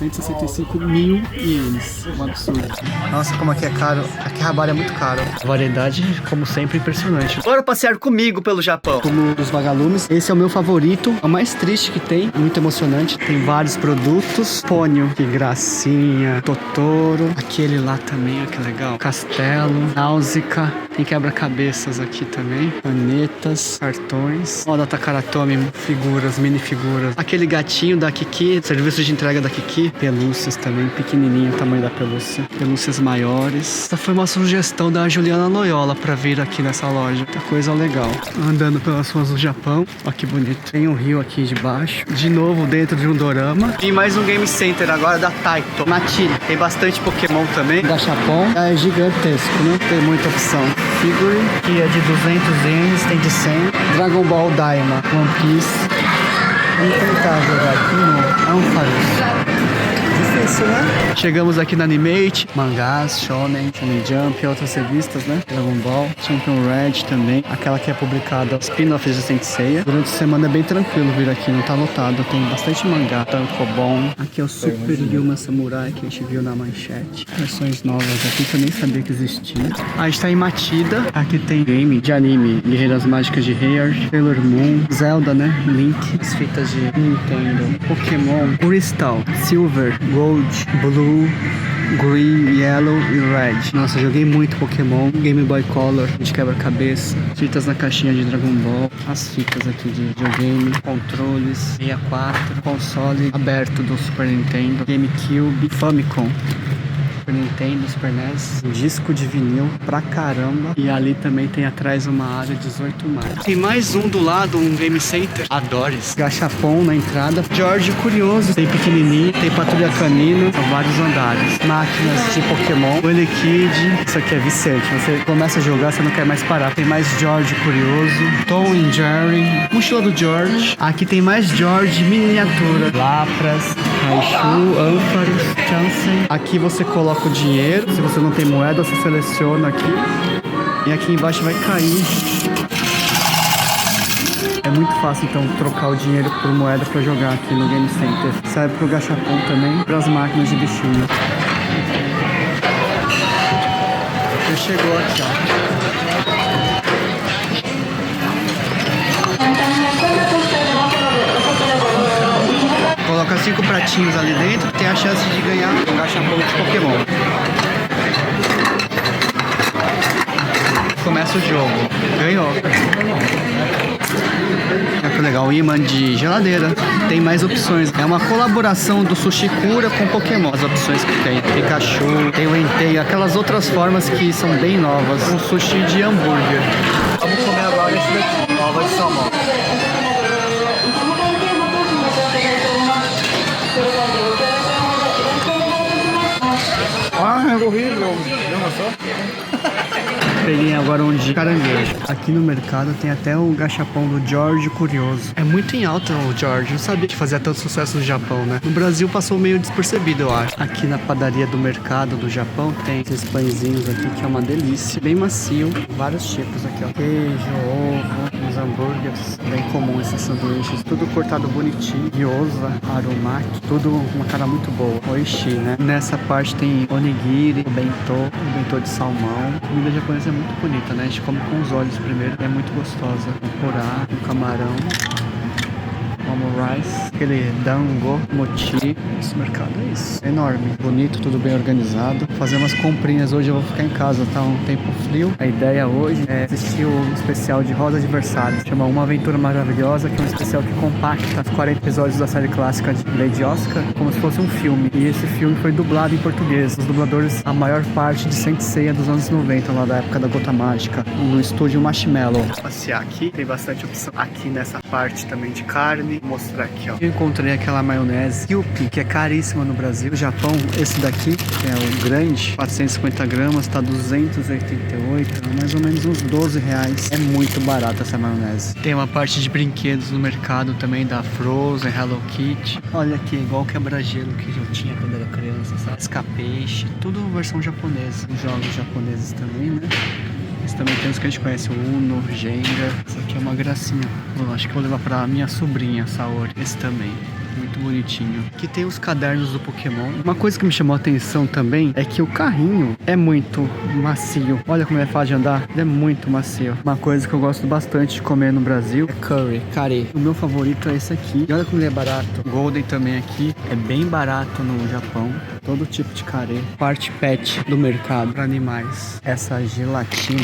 165 mil ienes. Um absurdo. Nossa, como aqui é caro. Akihabara é muito caro. A variedade, como sempre, impressionante. Bora passear comigo pelo Japão. Como dos vagalumes. Esse é o meu favorito. É o mais triste que tem. Muito emocionante. Tem vários produtos. Pônio. Que gracinha. Totoro. Aquele lá também, ó, que legal. Castelo. Náusica. Tem quebra-cabeças aqui também. Canetas. Cartões. Ó, da Takaratomi. Figuras, minifiguras. Aquele gatinho da Kiki. Serviço de entrega da Kiki. Pelúcias também. Pequenininho o tamanho da pelúcia. Pelúcias maiores. Essa foi uma sugestão da Juliana Loyola pra vir aqui nessa loja. Muita coisa legal. Andando pelas ruas do Japão. Ó que bonito. Tem um rio aqui de baixo. De novo dentro de um dorama. E mais um game center agora da Taito. Matine. Tem bastante Pokémon também. Gachapon. É gigantesco, né? Tem muita opção. Figure. Que é de 200 ienes. Tem de 100. Dragon Ball Daima. One Piece. Vamos tentar jogar aqui no Ampharos. Difícil, né? Chegamos aqui na Animate, mangás, Shonen, Shonen Jump e outras revistas, né? Dragon Ball, Champion Red também, aquela que é publicada, spin-offs de Saint Seiya. Durante a semana é bem tranquilo vir aqui, não tá lotado, tem bastante mangá, Tankobon. Aqui é o Super Yuma Samurai que a gente viu na manchete. Versões novas aqui que eu nem sabia que existia. A gente tá em Matida, aqui tem game de anime, Guerreiras Mágicas de Hair, Sailor Moon, Zelda, né? Link, as fitas de Nintendo, Pokémon, Crystal, Silver, Gold, Blue, Green, Yellow e Red. Nossa, joguei muito Pokémon, Game Boy Color, de quebra-cabeça, fitas na caixinha de Dragon Ball, as fitas aqui de videogame, controles, 64, console aberto do Super Nintendo, GameCube, Famicom. Super Nintendo, Super NES, disco de vinil pra caramba. E ali também tem atrás uma área 18+. Tem mais um do lado, um game center. Adores. Gachapon na entrada. George Curioso. Tem pequenininho, tem patrulha canina. São vários andares. Máquinas de Pokémon. O Kid. Isso aqui é viciante. Você começa a jogar, você não quer mais parar. Tem mais George Curioso. Tom and Jerry. Mochila do George. Aqui tem mais George miniatura. Lapras, Raichu, Ampharos, Chansey. Aqui você coloca o dinheiro. Se você não tem moeda, você seleciona aqui. E aqui embaixo vai cair. É muito fácil então trocar o dinheiro por moeda para jogar aqui no Game Center. Serve pro Gachapon também, para as máquinas de bichinho. Já chegou aqui, ó. Coloca 5 pratinhos ali dentro, tem a chance de ganhar um Gachapon de Pokémon. Começa o jogo. Ganhou. Olha que legal, o imã de geladeira. Tem mais opções. É uma colaboração do Sushi Cura com Pokémon. As opções que tem. Pikachu, tem o Entei, aquelas outras formas que são bem novas. Um sushi de hambúrguer. Vamos comer agora esse daqui. Nova de salmão. Ah, é horrível. Não só? Peguei agora um de caranguejo. Aqui no mercado tem até o Gachapon do George Curioso. É muito em alta o George. Não sabia que fazia tanto sucesso no Japão, né? No Brasil passou meio despercebido, eu acho. Aqui na padaria do mercado do Japão tem esses pãezinhos aqui que é uma delícia. Bem macio. Vários tipos aqui, ó. Queijo, ovo, uns hambúrgueres. Bem comum esses sanduíches. Tudo cortado bonitinho. Gyoza, arumaki. Tudo uma cara muito boa. Oishi, né? Nessa parte tem onigiri, o bentô de salmão. A comida japonesa é muito bonita, né? A gente come com os olhos primeiro. É muito gostosa. Um curá, um camarão. Rice, aquele dango, mochi. Esse mercado é isso. Enorme, bonito, tudo bem organizado. Fazer umas comprinhas hoje, eu vou ficar em casa, tá um tempo frio. A ideia hoje é assistir o especial de Rosa de Versalhes. Chama Uma Aventura Maravilhosa, que é um especial que compacta os 40 episódios da série clássica de Lady Oscar, como se fosse um filme. E esse filme foi dublado em português. Os dubladores, a maior parte de Saint Seiya dos anos 90, lá da época da Gota Mágica, no estúdio Marshmallow. Passear aqui, tem bastante opção. Aqui nessa parte também de carne. Vou mostrar aqui, ó. Eu encontrei aquela maionese Yupi, que é caríssima no Brasil. No Japão, esse daqui, que é o grande, 450 gramas, tá 288, mais ou menos uns 12 reais. É muito barata essa maionese. Tem uma parte de brinquedos no mercado também, da Frozen, Hello Kitty. Olha aqui, igual o quebra-gelo que eu tinha quando era criança, sabe? Escape-peixe, tudo versão japonesa. Os jogos japoneses também, né? Esse também tem os que a gente conhece, o Uno, Jenga. Essa aqui é uma gracinha. Bom, acho que vou levar pra minha sobrinha, Saori. Esse também. Muito bonitinho. Aqui tem os cadernos do Pokémon. Uma coisa que me chamou a atenção também é que o carrinho é muito macio. Olha como é fácil de andar. Ele é muito macio. Uma coisa que eu gosto bastante de comer no Brasil é curry, carê. O meu favorito é esse aqui. E olha como ele é barato. O Golden também aqui é bem barato no Japão. Todo tipo de carê. Parte pet do mercado para animais. Essa gelatina,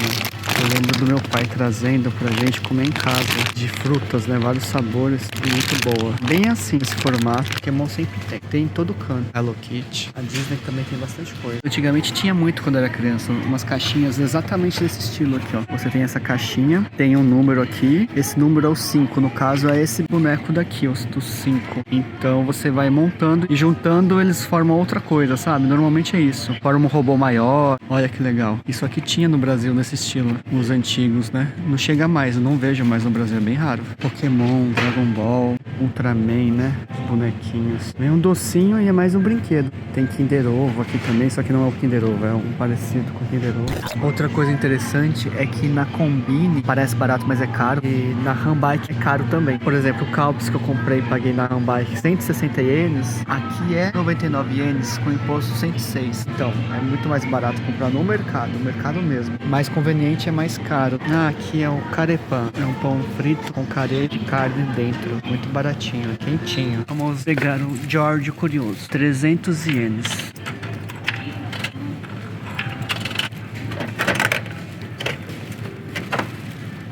eu lembro do meu pai trazendo pra gente comer em casa. De frutas, né? Vários sabores. Muito boa. Bem assim esse formato. Pokémon sempre tem. Tem em todo canto. Hello Kitty. A Disney também tem bastante coisa. Antigamente tinha muito quando eu era criança. Umas caixinhas exatamente desse estilo aqui, ó. Você tem essa caixinha. Tem um número aqui. Esse número é o 5. No caso é esse boneco daqui, ó. Do 5. Então você vai montando e juntando eles formam outra coisa, sabe? Normalmente é isso. Forma um robô maior. Olha que legal. Isso aqui tinha no Brasil nesse estilo. Os antigos, né? Não chega mais. Eu não vejo mais no Brasil. É bem raro. Pokémon, Dragon Ball, Ultraman, né? Os bonequinhos. Vem um docinho e é mais um brinquedo. Tem Kinder Ovo aqui também, só que não é o Kinder Ovo, é um parecido com o Kinder Ovo. Outra coisa interessante é que na Combini parece barato, mas é caro. E na Hanbike é caro também. Por exemplo, o Calpis que eu comprei e paguei na Hanbike 160 ienes, aqui é 99 ienes, com imposto 106. Então, é muito mais barato comprar no mercado mesmo. Mais conveniente é mais caro. Ah, aqui é o carepan. É um pão frito com carê de carne dentro. Muito baratinho, quentinho. Vamos pegar o George Curioso. 300 ienes.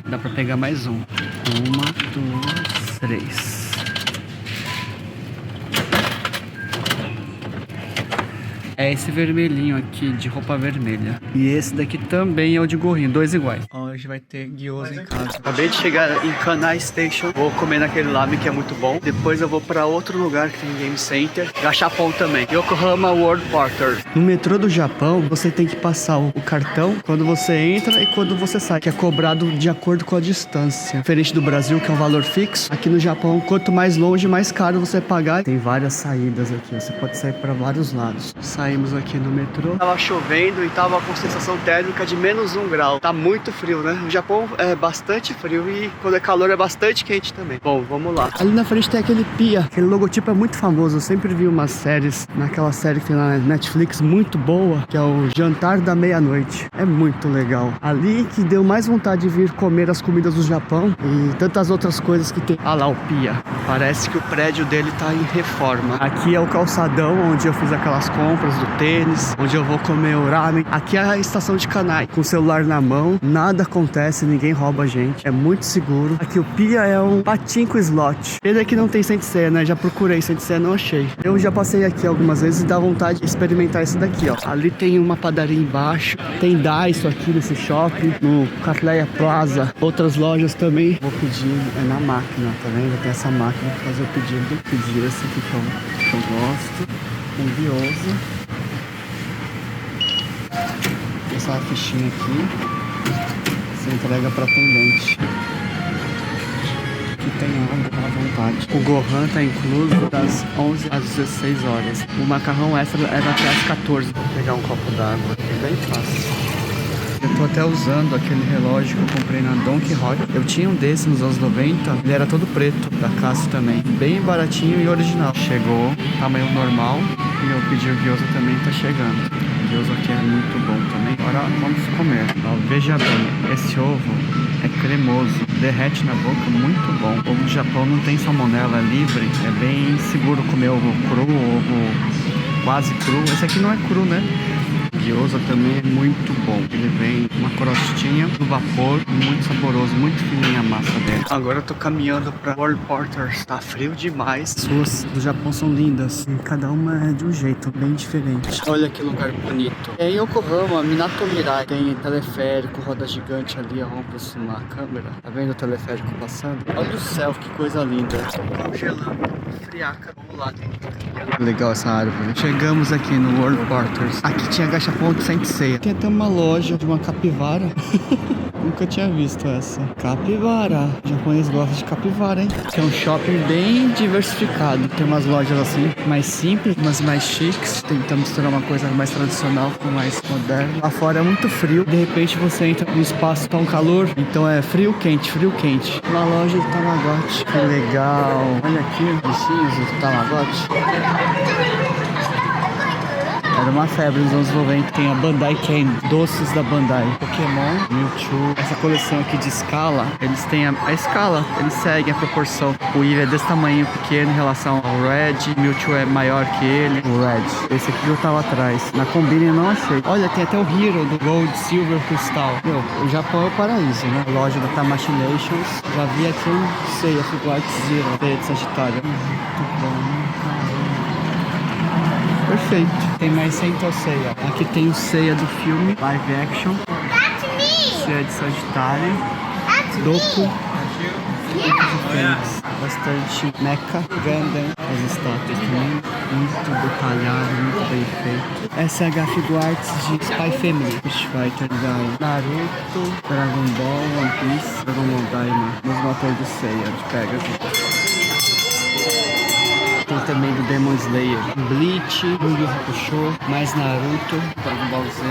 Dá pra pegar mais um. 1, 2, 3. É esse vermelhinho aqui, de roupa vermelha. E esse daqui também é o de gorrinho, 2 iguais. Hoje vai ter gyoza em casa. Acabei de chegar em Kanai Station. Vou comer naquele lamen que é muito bom. Depois eu vou pra outro lugar que tem Game Center. Gachapon também. Yokohama World Porter. No metrô do Japão, você tem que passar o cartão quando você entra e quando você sai. Que é cobrado de acordo com a distância. Diferente do Brasil, que é um valor fixo. Aqui no Japão, quanto mais longe, mais caro você pagar. Tem várias saídas aqui. Você pode sair pra vários lados. Saímos aqui no metrô. Tava chovendo e tava com sensação térmica de menos 1 grau. Tá muito frio, né? O Japão é bastante frio e quando é calor é bastante quente também. Bom, vamos lá. Ali na frente tem aquele Pia. Aquele logotipo é muito famoso. Eu sempre vi umas séries, naquela série que tem na Netflix, muito boa, que é o Jantar da Meia-Noite. É muito legal. Ali que deu mais vontade de vir comer as comidas do Japão e tantas outras coisas que tem. Ah lá, o Pia. Parece que o prédio dele tá em reforma. Aqui é o calçadão onde eu fiz aquelas compras do tênis, onde eu vou comer o ramen. Aqui é a estação de Kanai, com o celular na mão, nada acontece, ninguém rouba a gente, é muito seguro. Aqui o Pia é um patinco slot. Ele aqui não tem Sensei, né? Já procurei Sensei, não achei. Eu já passei aqui algumas vezes e dá vontade de experimentar esse daqui, ó. Ali tem uma padaria embaixo, tem Daiso aqui nesse shopping, no Catleya Plaza, outras lojas também. Vou pedir na máquina, tá vendo? Tem essa máquina pra fazer o pedido. Pedir esse aqui que eu gosto, um gyoza. Essa fichinha aqui, você entrega para atendente. Aqui tem água à vontade. O Gohan tá incluso das 11 às 16 horas. O macarrão extra era até às 14. Vou pegar um copo d'água, é bem fácil. Eu tô até usando aquele relógio que eu comprei na Don Quijote. Eu tinha um desse nos anos 90, ele era todo preto, da Casio também. Bem baratinho e original. Chegou, tamanho normal, e eu pedi o gyoza também, tá chegando. O gyoza aqui é muito bom também. Agora vamos comer. Ó, veja bem, esse ovo é cremoso, derrete na boca, muito bom. O ovo do Japão não tem salmonela, é livre, é bem seguro comer ovo cru, ovo quase cru. Esse aqui não é cru, né? Gyoza também é muito bom. Ele vem uma crostinha do vapor, muito saboroso, muito fininha a massa dele. Agora eu tô caminhando pra World Porters. Tá frio demais. As ruas do Japão são lindas. E cada uma é de um jeito bem diferente. Olha que lugar bonito. É em Yokohama, Minatomirai. Tem teleférico, roda gigante ali. Vamos aproximar a câmera. Tá vendo o teleférico passando? Olha o céu, que coisa linda. Congelando. Friaca. Vamos lá, tem que caminhar. Legal essa árvore. Chegamos aqui no World Porters. Aqui tinha agachapon Gachapon de Sensei. Tem até uma loja de uma capivara. Nunca tinha visto essa. Capivara. O japonês gosta de capivara, hein? Tem um shopping bem diversificado. Tem umas lojas assim, mais simples, umas mais chiques. Tentando misturar uma coisa mais tradicional com mais moderna. Lá fora é muito frio. De repente você entra num espaço tão calor. Então é frio, quente, frio, quente. Uma loja de Tamagotchi. Que legal. Olha aqui os bichinhos do Tamagotchi. Era uma febre nos anos 90. Tem a Bandai Candy, doces da Bandai. Pokémon, Mewtwo. Essa coleção aqui de escala, eles têm a escala, eles seguem a proporção. O Eevee é desse tamanho pequeno em relação ao Red. O Mewtwo é maior que ele. O Red. Esse aqui eu tava atrás. Na Combine eu não achei. Olha, tem até o Hero do Gold, Silver, Crystal. Meu, o Japão é o paraíso, né? A loja da Tamashinations. Já vi aqui um Seiya Figuarts Zero, Seiya de Sagitário. Muito bom. Perfeito. Tem mais Sento Seiya. Aqui tem o Seiya do filme, live action. Seiya de Sagitário. Doku. Fênix. Bastante Mecha. Gundam. As estátuas também. Muito detalhado, muito bem feito. SH Figuarts de Spy Family. Street Fighter, Naruto, Dragon Ball, One Piece, Dragon Ball Daima. Mesmo ator do Seiya de Pegasus. Tem também do Demon Slayer, Bleach, Yu Yu Hakusho, mais Naruto, Dragon Ball Z.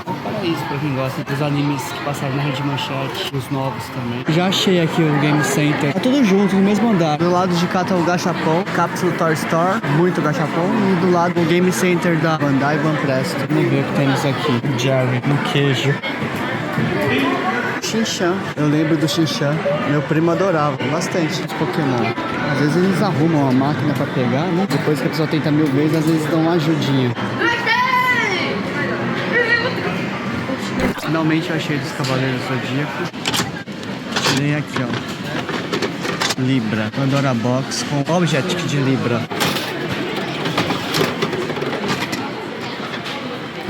É um paraíso pra quem gosta dos animes que passaram na Rede Manchete, os novos também. Já achei aqui o Game Center. Tá tudo junto, no mesmo andar. Do lado de cá tá o Gachapon, Capsule Toy Store, muito Gachapon. E do lado o Game Center da Bandai Banpresto. Vamos ver o que temos aqui. O Jerry, no queijo. Shinchan, eu lembro do Shinchan. Meu primo adorava bastante de Pokémon. Às vezes eles arrumam a máquina pra pegar, né? Depois que a pessoa tenta 1000 vezes, às vezes dão uma ajudinha. Finalmente eu achei dos Cavaleiros do Zodíaco. Tirei aqui, ó. Libra. Pandora Box com Object de Libra.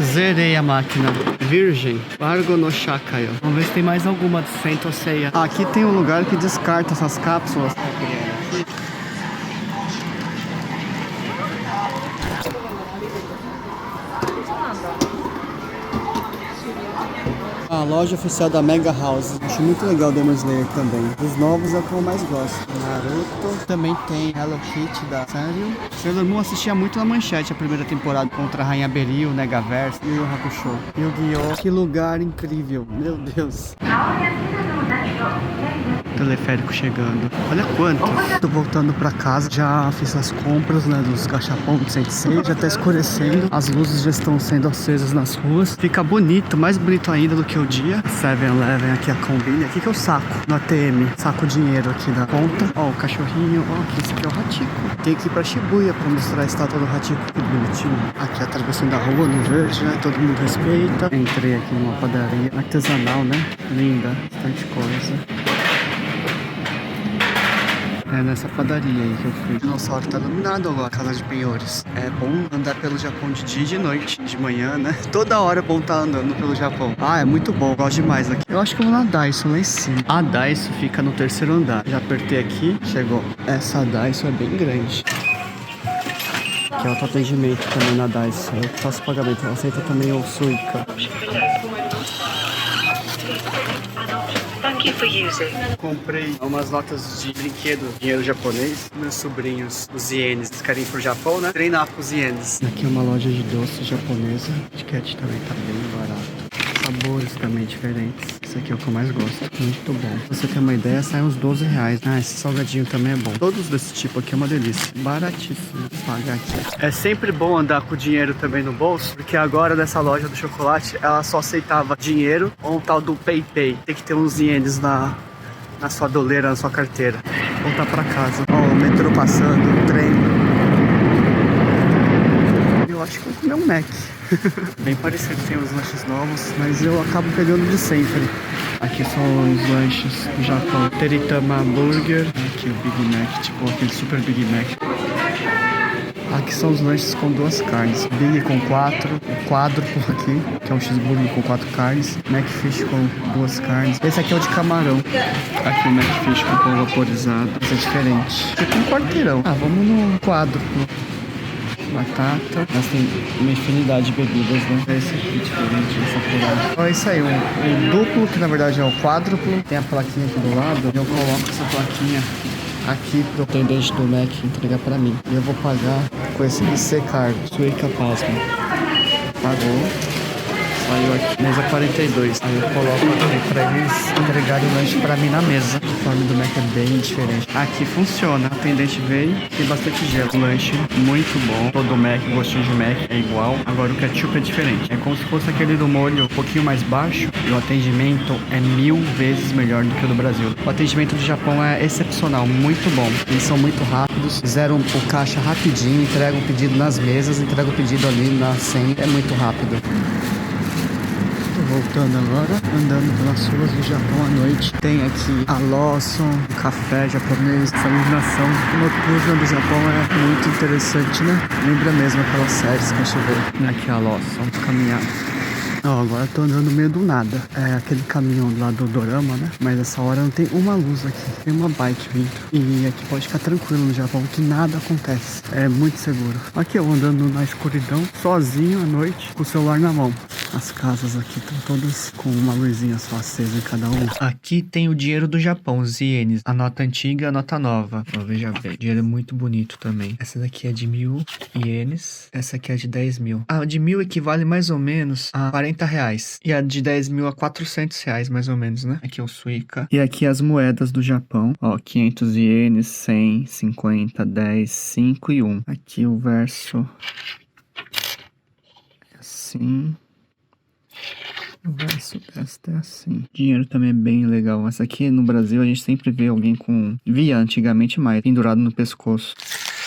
Zerei a máquina. Virgem. Largo no Shakayo. Vamos ver se tem mais alguma do Sento Seiya. Aqui tem um lugar que descarta essas cápsulas. A loja oficial da Mega House. Acho muito legal o Demon Slayer também. Os novos é o que eu mais gosto. Naruto. Também tem Hello Kitty da Sanrio. Sailor Moon assistia muito na Manchete a primeira temporada contra a Rainha Beryl, Negaverse, Yu Yu Hakusho. Yu-Gi-Oh! Que lugar incrível. Meu Deus. Teleférico chegando. Olha quanto. Tô voltando pra casa. Já fiz as compras, né, dos Gachapon do Sensei. Já tá escurecendo. As luzes já estão sendo acesas nas ruas. Fica bonito, mais bonito ainda do que o dia. 7-Eleven, aqui a Combine. Aqui que é o saco no ATM. Saco dinheiro aqui da conta. Ó, o cachorrinho. Ó, aqui, esse aqui é o Hatico. Tem que ir pra Shibuya pra mostrar a estátua do Hatico. Que bonitinho. Aqui atravessando a rua no verde, né? Todo mundo respeita. Entrei aqui numa padaria artesanal, né? Linda. Bastante coisa. É nessa padaria aí que eu fui. O dinossauro tá iluminado agora, casa de penhores. É bom andar pelo Japão de dia e de noite, de manhã, né? Toda hora é bom estar andando pelo Japão. Ah, é muito bom, gosto demais aqui. Eu acho que eu vou na Daiso lá em cima. A Daiso fica no 3º andar. Já apertei aqui, chegou. Essa Daiso é bem grande. Aqui é o atendimento também na Daiso. Eu faço pagamento, ela aceita também o Suica. Comprei umas notas de brinquedo, dinheiro japonês. Meus sobrinhos, os ienes, eles querem ir pro Japão, né? Treinar com os ienes. Aqui é uma loja de doces japonesa. O etiquete também tá bem barato. Sabores também diferentes. Esse aqui é o que eu mais gosto. Muito bom. Pra você ter uma ideia, sai uns 12 reais. Ah, esse salgadinho também é bom. Todos desse tipo aqui é uma delícia. Baratíssimo. Vou pagar aqui. É sempre bom andar com dinheiro também no bolso, porque agora nessa loja do chocolate, ela só aceitava dinheiro ou um tal do PayPay. Tem que ter uns ienes na sua doleira, na sua carteira. Voltar pra casa. Ó, o metrô passando, o trem. Eu acho que vou comer um Mac. Bem parecido, tem uns lanches novos, mas eu acabo pegando de sempre. Aqui são os lanches do Japão. Teritama Burger. Aqui o Big Mac, tipo aquele super Big Mac. Aqui são os lanches com 2 carnes. Big com 4, o quádruplo aqui, que é um cheeseburger com 4 carnes. Macfish com 2 carnes. Esse aqui é o de camarão. Aqui o Macfish com pão vaporizado. Esse é diferente. Aqui tem um quarteirão. Ah, vamos no quádruplo. batata. Mas tem uma infinidade de bebidas, né? Esse aqui diferente, essa colher. É isso aí, o duplo, que na verdade é o quádruplo. Tem a plaquinha aqui do lado. Eu coloco essa plaquinha aqui pro atendente do Mac entregar pra mim. E eu vou pagar com esse IC Card. Suica Pasmo. Pagou. Saiu aqui, mesa 42. Aí eu coloco aqui pra eles entregarem o lanche pra mim na mesa. O uniforme do Mac é bem diferente. Aqui funciona. O atendente veio, tem bastante gelo. O lanche muito bom. Todo Mac, gostinho de Mac é igual. Agora o ketchup é diferente. É como se fosse aquele do molho um pouquinho mais baixo. E o atendimento é 1000 vezes melhor do que o do Brasil. O atendimento do Japão é excepcional, muito bom. Eles são muito rápidos. Fizeram o caixa rapidinho, entregam o pedido nas mesas, entregam o pedido ali na senha. É muito rápido. Voltando agora, andando pelas ruas do Japão à noite. Tem aqui a Lawson, um café japonês. Essa iluminação noturna do Japão é muito interessante, né? Lembra mesmo aquelas séries que a gente vê. Aqui a Lawson, caminhar. Ó, agora eu tô andando no meio do nada. É aquele caminho lá do Dorama, né? Mas essa hora não tem uma luz aqui. Tem uma bike vindo. E aqui pode ficar tranquilo no Japão, que nada acontece. É muito seguro. Aqui eu andando na escuridão, sozinho à noite, com o celular na mão. As casas aqui estão todas com uma luzinha só acesa em cada um. Aqui tem o dinheiro do Japão, os ienes. A nota antiga e a nota nova. Ó, veja bem. O dinheiro é muito bonito também. Essa daqui é de 1000 ienes. Essa aqui é de 10 mil. A de 1000 equivale mais ou menos a 40 reais. E a de 10 mil a 400 reais, mais ou menos, né? Aqui é o Suica. E aqui as moedas do Japão. Ó, 500 ienes, 100, 50, 10, 5 e 1. Aqui o verso. Assim. O verso esta é assim. Dinheiro também é bem legal. Essa aqui no Brasil a gente sempre vê alguém com... Via antigamente mais, pendurado no pescoço.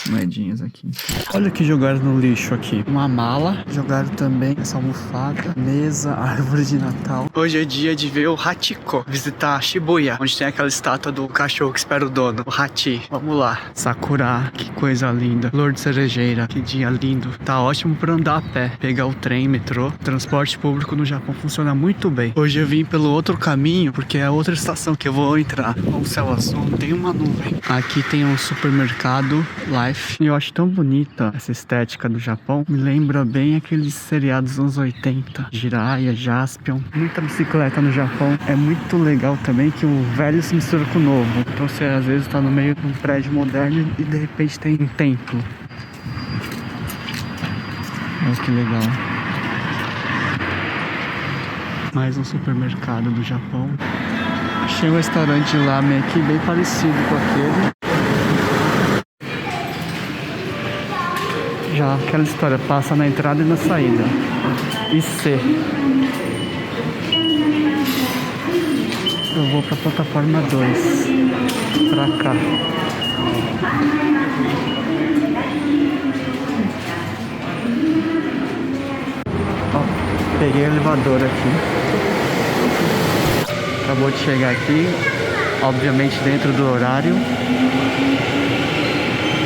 Moedinhas aqui. Olha o que jogaram no lixo aqui. Uma mala. Jogaram também essa almofada. Mesa, árvore de Natal. Hoje é dia de ver o Hachiko. Visitar Shibuya, onde tem aquela estátua do cachorro que espera o dono. O Hachi. Vamos lá. Sakura. Que coisa linda. Flor de cerejeira. Que dia lindo. Tá ótimo pra andar a pé. Pegar o trem, metrô. Transporte público no Japão funciona muito bem. Hoje eu vim pelo outro caminho, porque é a outra estação que eu vou entrar. Com o céu azul, tem uma nuvem. Aqui tem um supermercado Life. Eu acho tão bonita essa estética do Japão. Me lembra bem aqueles seriados dos anos 80. Jiraiya, Jaspion. Muita bicicleta no Japão. É muito legal também que o velho se mistura com o novo. Então você às vezes tá no meio de um prédio moderno e de repente tem um templo. Olha que legal. Mais um supermercado do Japão. Achei um restaurante de ramen aqui bem parecido com aquele. Já aquela história, passa na entrada e na saída. E C. Eu vou pra plataforma 2. Pra cá. Ó, peguei o elevador aqui. Acabou de chegar aqui. Obviamente dentro do horário.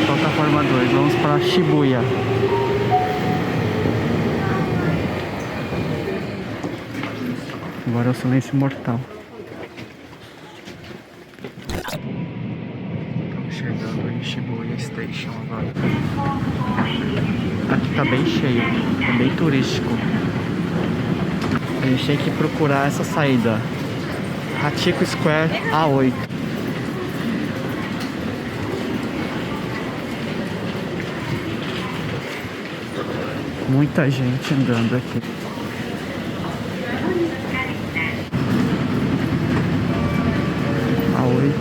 Plataforma 2, vamos para Shibuya. Agora é o silêncio mortal. Estamos chegando em Shibuya Station agora. Aqui tá bem cheio, é bem turístico. A gente tem que procurar essa saída. Hachiko Square A8. Muita gente andando aqui. A8,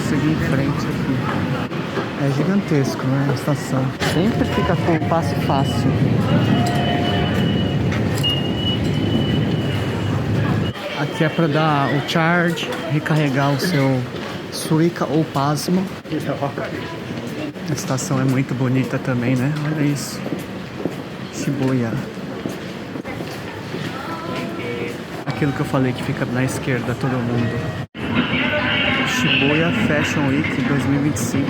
seguir em frente aqui. É gigantesco, né? A estação. Sempre fica com passe fácil. Aqui é para dar o charge, recarregar o seu Suica ou Pasmo. A estação é muito bonita também, né? Olha isso. Shibuya. Aquilo que eu falei que fica na esquerda, todo mundo. Shibuya Fashion Week 2025.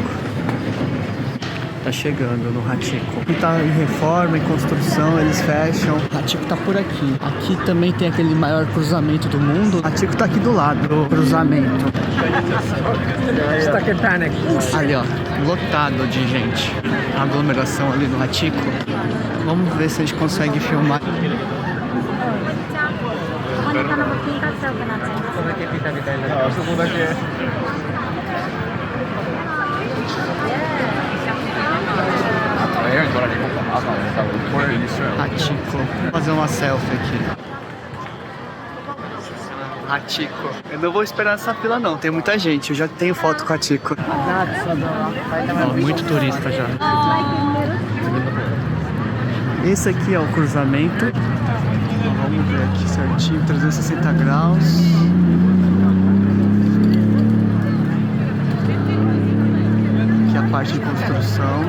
Tá chegando no Hachiko. E tá em reforma, em construção, eles fecham. Hachiko tá por aqui. Aqui também tem aquele maior cruzamento do mundo. Hachiko tá aqui do lado do cruzamento. Stuck in panic. Ali, ó, lotado de gente. A aglomeração ali no Hachiko. Vamos ver se a gente consegue filmar. Hachiko. Vou fazer uma selfie aqui. Hachiko. Eu não vou esperar nessa fila não, tem muita gente. Eu já tenho foto com a Hachiko. Ó, muito turista já. Esse aqui é o cruzamento. Vamos ver aqui certinho, 360 graus. Aqui a parte de construção.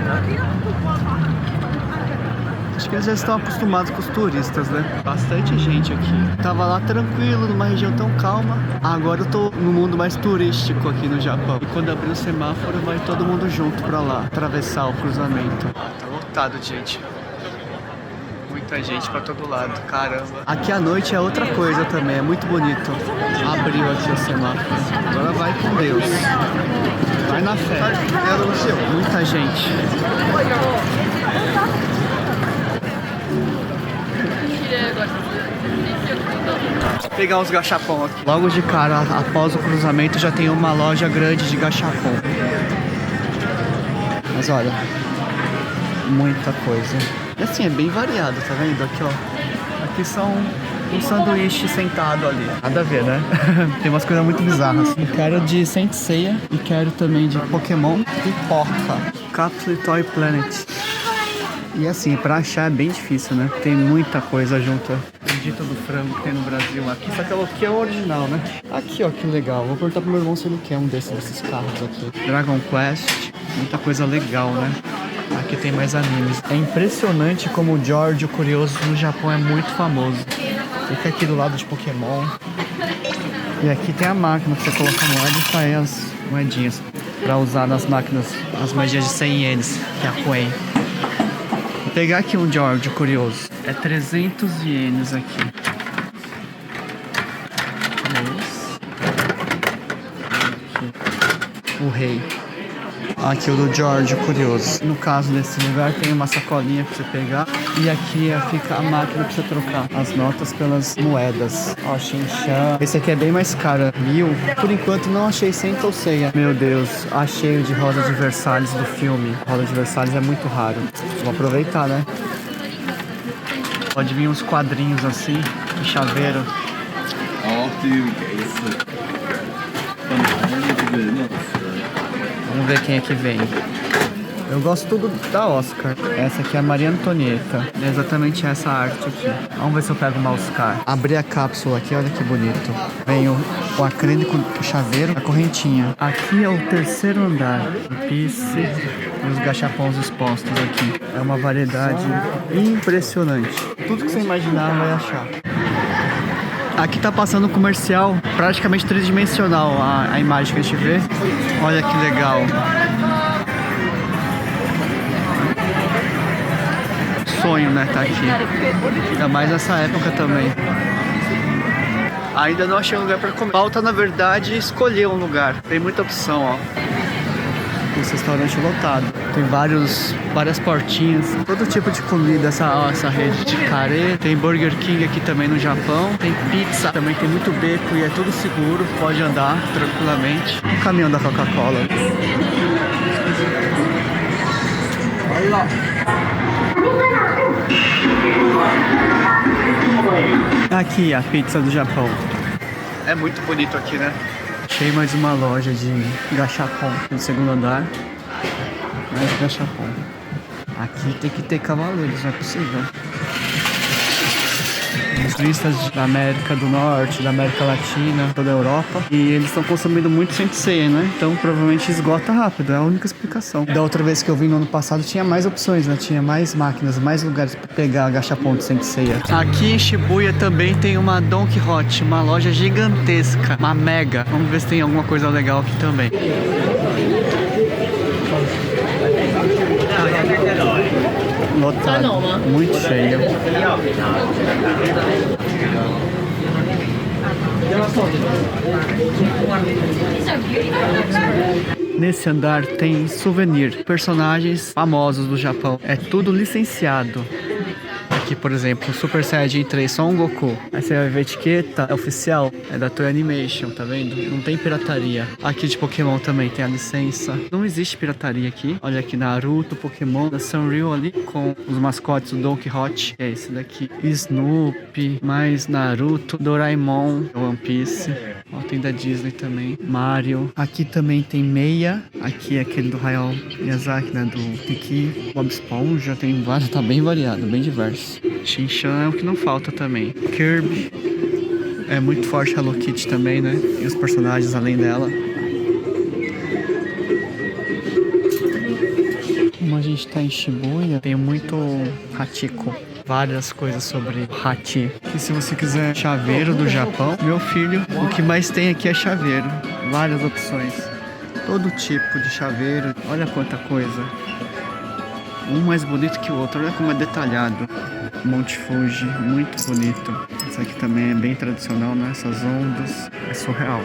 Acho que eles já estão acostumados com os turistas, né? Bastante gente aqui. Tava lá tranquilo, numa região tão calma. Agora eu tô no mundo mais turístico aqui no Japão. E quando abrir o semáforo, vai todo mundo junto pra lá, atravessar o cruzamento. Tá lotado de gente. Muita gente pra todo lado, caramba. Aqui à noite é outra coisa também, é muito bonito. Abriu aqui o semáforo. Agora vai com Deus. Vai na fé. Muita gente. Vou pegar uns gachapon aqui. Logo de cara, após o cruzamento, já tem uma loja grande de gachapon. Mas olha, muita coisa. E assim, é bem variado, tá vendo? Aqui, ó. Aqui são um sanduíche sentado ali. Nada a ver, né? Tem umas coisas muito bizarras. Eu quero de Saint Seiya e quero também de Pokémon e Porca. Capsule Toy Planet. E assim, pra achar é bem difícil, né? Tem muita coisa junto. Bendita do frango que tem no Brasil aqui. Só que aqui é o original, né? Aqui, ó, que legal. Vou perguntar pro meu irmão se ele quer um desses carros aqui. Dragon Quest. Muita coisa legal, né? Aqui tem mais animes. É impressionante como o George, o Curioso, no Japão é muito famoso. Fica aqui do lado de Pokémon. E aqui tem a máquina pra você colocar moeda e sair as moedinhas. Pra usar nas máquinas, as moedinhas de 100 ienes, que é a Coin. Vou pegar aqui um George, o Curioso. É 300 ienes aqui. O rei. Aqui o do George, o Curioso. No caso desse lugar tem uma sacolinha pra você pegar. E aqui fica a máquina pra você trocar as notas pelas moedas. Ó, Shinchan. Esse aqui é bem mais caro, 1000. Por enquanto não achei Saint Seiya. Meu Deus, achei o de Rosa de Versalhes do filme. Rosa de Versalhes é muito raro. Vou aproveitar, né? Pode vir uns quadrinhos assim, de chaveiro. Vamos ver quem é que vem. Eu gosto tudo da Oscar. Essa aqui é a Maria Antonieta. É exatamente essa arte aqui. Vamos ver se eu pego uma Oscar. Abri a cápsula aqui, olha que bonito. Vem o acrílico, o chaveiro, a correntinha. Aqui é o terceiro andar. O piso e os gachapons expostos aqui. É uma variedade impressionante. Tudo que você imaginar vai achar. Aqui tá passando um comercial praticamente tridimensional a imagem que a gente vê. Olha que legal. Sonho, né, tá aqui. Ainda mais nessa época também. Ainda não achei um lugar pra comer. Falta, na verdade, escolher um lugar. Tem muita opção, ó. Esse restaurante lotado. Tem várias portinhas. Todo tipo de comida, essa rede de carê. Tem Burger King aqui também no Japão. Tem pizza. Também tem muito beco e é tudo seguro. Pode andar tranquilamente. O caminhão da Coca-Cola. Olha lá. Aqui a pizza do Japão. É muito bonito aqui, né? Achei mais uma loja de gachapon no segundo andar. Mais gachapon. Aqui tem que ter cavaleiros, não é possível. Os turistas da América do Norte, da América Latina, toda a Europa. E eles estão consumindo muito Saint Seiya, né? Então provavelmente esgota rápido, é a única explicação. Da outra vez que eu vim no ano passado tinha mais opções, né? Tinha mais máquinas, mais lugares para pegar gachapon de Saint Seiya. Aqui em Shibuya também tem uma Don Quijote, uma loja gigantesca, uma mega. Vamos ver se tem alguma coisa legal aqui também. Lotado, muito cheio. Nesse andar tem souvenir, personagens famosos do Japão. É tudo licenciado. Aqui, por exemplo, Super Saiyajin 3, só um Goku. Aí você vai ver a etiqueta, é oficial, é da Toei Animation, tá vendo? Não tem pirataria. Aqui de Pokémon também tem a licença. Não existe pirataria aqui. Olha aqui, Naruto, Pokémon, da Sanrio ali, com os mascotes do Don Quixote. É esse daqui. Snoopy, mais Naruto, Doraemon, One Piece. Ó, tem da Disney também. Mario. Aqui também tem meia. Aqui é aquele do Hayao Miyazaki, né? Do Tiki. Bob Esponja. Tem vários, tá bem variado, bem diverso. Shin-Chan é o que não falta também. Kirby. É muito forte a Hello Kitty também, né? E os personagens além dela. Como a gente tá em Shibuya, tem muito Hachiko. Várias coisas sobre Hachi. E se você quiser chaveiro do Japão, meu filho, o que mais tem aqui é chaveiro. Várias opções. Todo tipo de chaveiro. Olha quanta coisa. Um mais bonito que o outro. Olha como é detalhado. Monte Fuji, muito bonito. Esse aqui também é bem tradicional, né? Essas ondas. É surreal.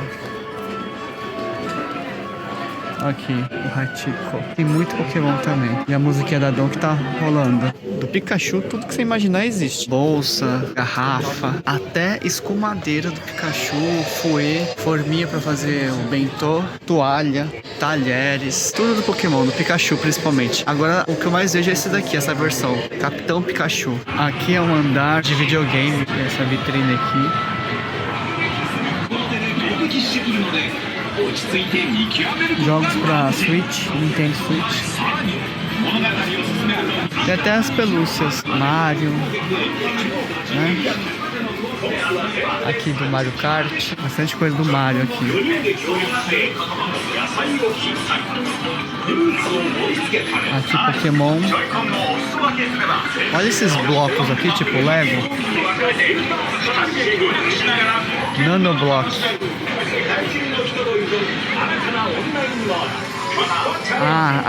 Aqui, o Hachiko. Tem muito Pokémon também. E a musiquinha da Donkey tá rolando. Do Pikachu, tudo que você imaginar existe. Bolsa, garrafa, até escumadeira do Pikachu, fouet, forminha pra fazer o bentô, toalha, talheres, tudo do Pokémon, do Pikachu principalmente. Agora, o que eu mais vejo é esse daqui, essa versão, Capitão Pikachu. Aqui é um andar de videogame, essa vitrine aqui. Jogos pra Switch, Nintendo Switch. Tem até as pelúcias, Mario, né? Aqui do Mario Kart, bastante coisa do Mario aqui. Aqui Pokémon. Olha esses blocos aqui, tipo Lego. Nanoblock.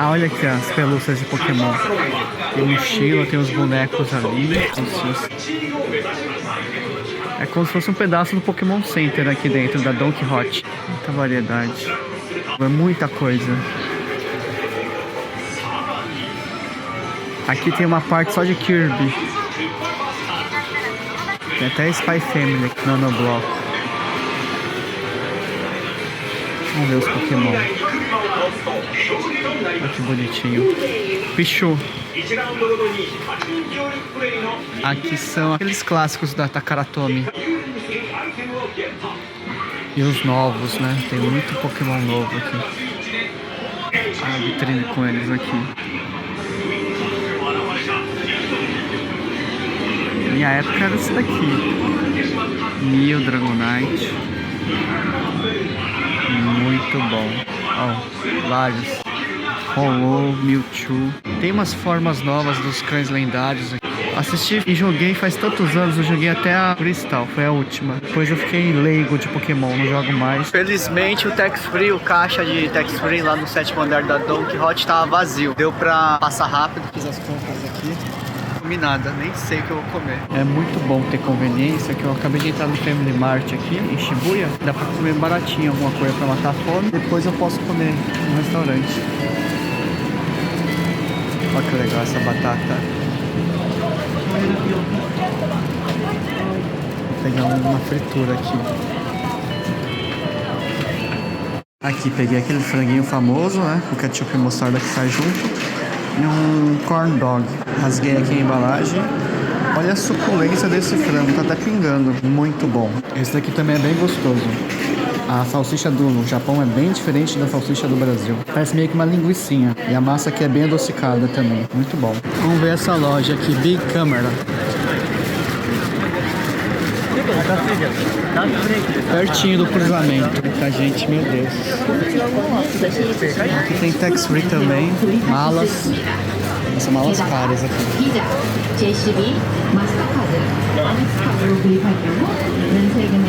Olha aqui as pelúcias de Pokémon. Tem mochila, tem os bonecos ali. É como se fosse um pedaço do Pokémon Center aqui dentro da Don Quixote. Muita variedade. É muita coisa. Aqui tem uma parte só de Kirby. Tem até Spy Family, Nanoblock. Vamos ver os Pokémon. Olha que bonitinho. Pichu. Aqui são aqueles clássicos da Takaratomi. E os novos, né? Tem muito Pokémon novo aqui. A vitrine com eles aqui. Minha época era esse daqui. Mew, Dragonite. Muito bom. Ó, vários. Ho-Oh, Mewtwo. Tem umas formas novas dos cães lendários aqui. Assisti e joguei faz tantos anos, eu joguei até a Crystal, foi a última. Depois eu fiquei leigo de Pokémon, não jogo mais. Felizmente o Tax Free, o caixa de Tax Free lá no 7º andar da Don Quixote tava vazio. Deu pra passar rápido, fiz as compras aqui. Não comi nada, nem sei o que eu vou comer. É muito bom ter conveniência, que eu acabei de entrar no Family Mart aqui em Shibuya. Dá pra comer baratinho alguma coisa pra matar a fome. Depois eu posso comer no restaurante. Olha que legal essa batata. Vou pegar uma fritura aqui. Aqui peguei aquele franguinho famoso, né? Com ketchup e mostarda que sai junto. E um corn dog. Rasguei aqui a embalagem. Olha a suculência desse frango, tá até pingando. Muito bom. Esse daqui também é bem gostoso. A salsicha do Japão é bem diferente da salsicha do Brasil. Parece meio que uma linguicinha. E a massa aqui é bem adocicada também. Muito bom. Vamos ver essa loja aqui, Big Camera. Pertinho do cruzamento. Muita gente, meu Deus. Aqui tem tax free também. Malas. São malas caras aqui.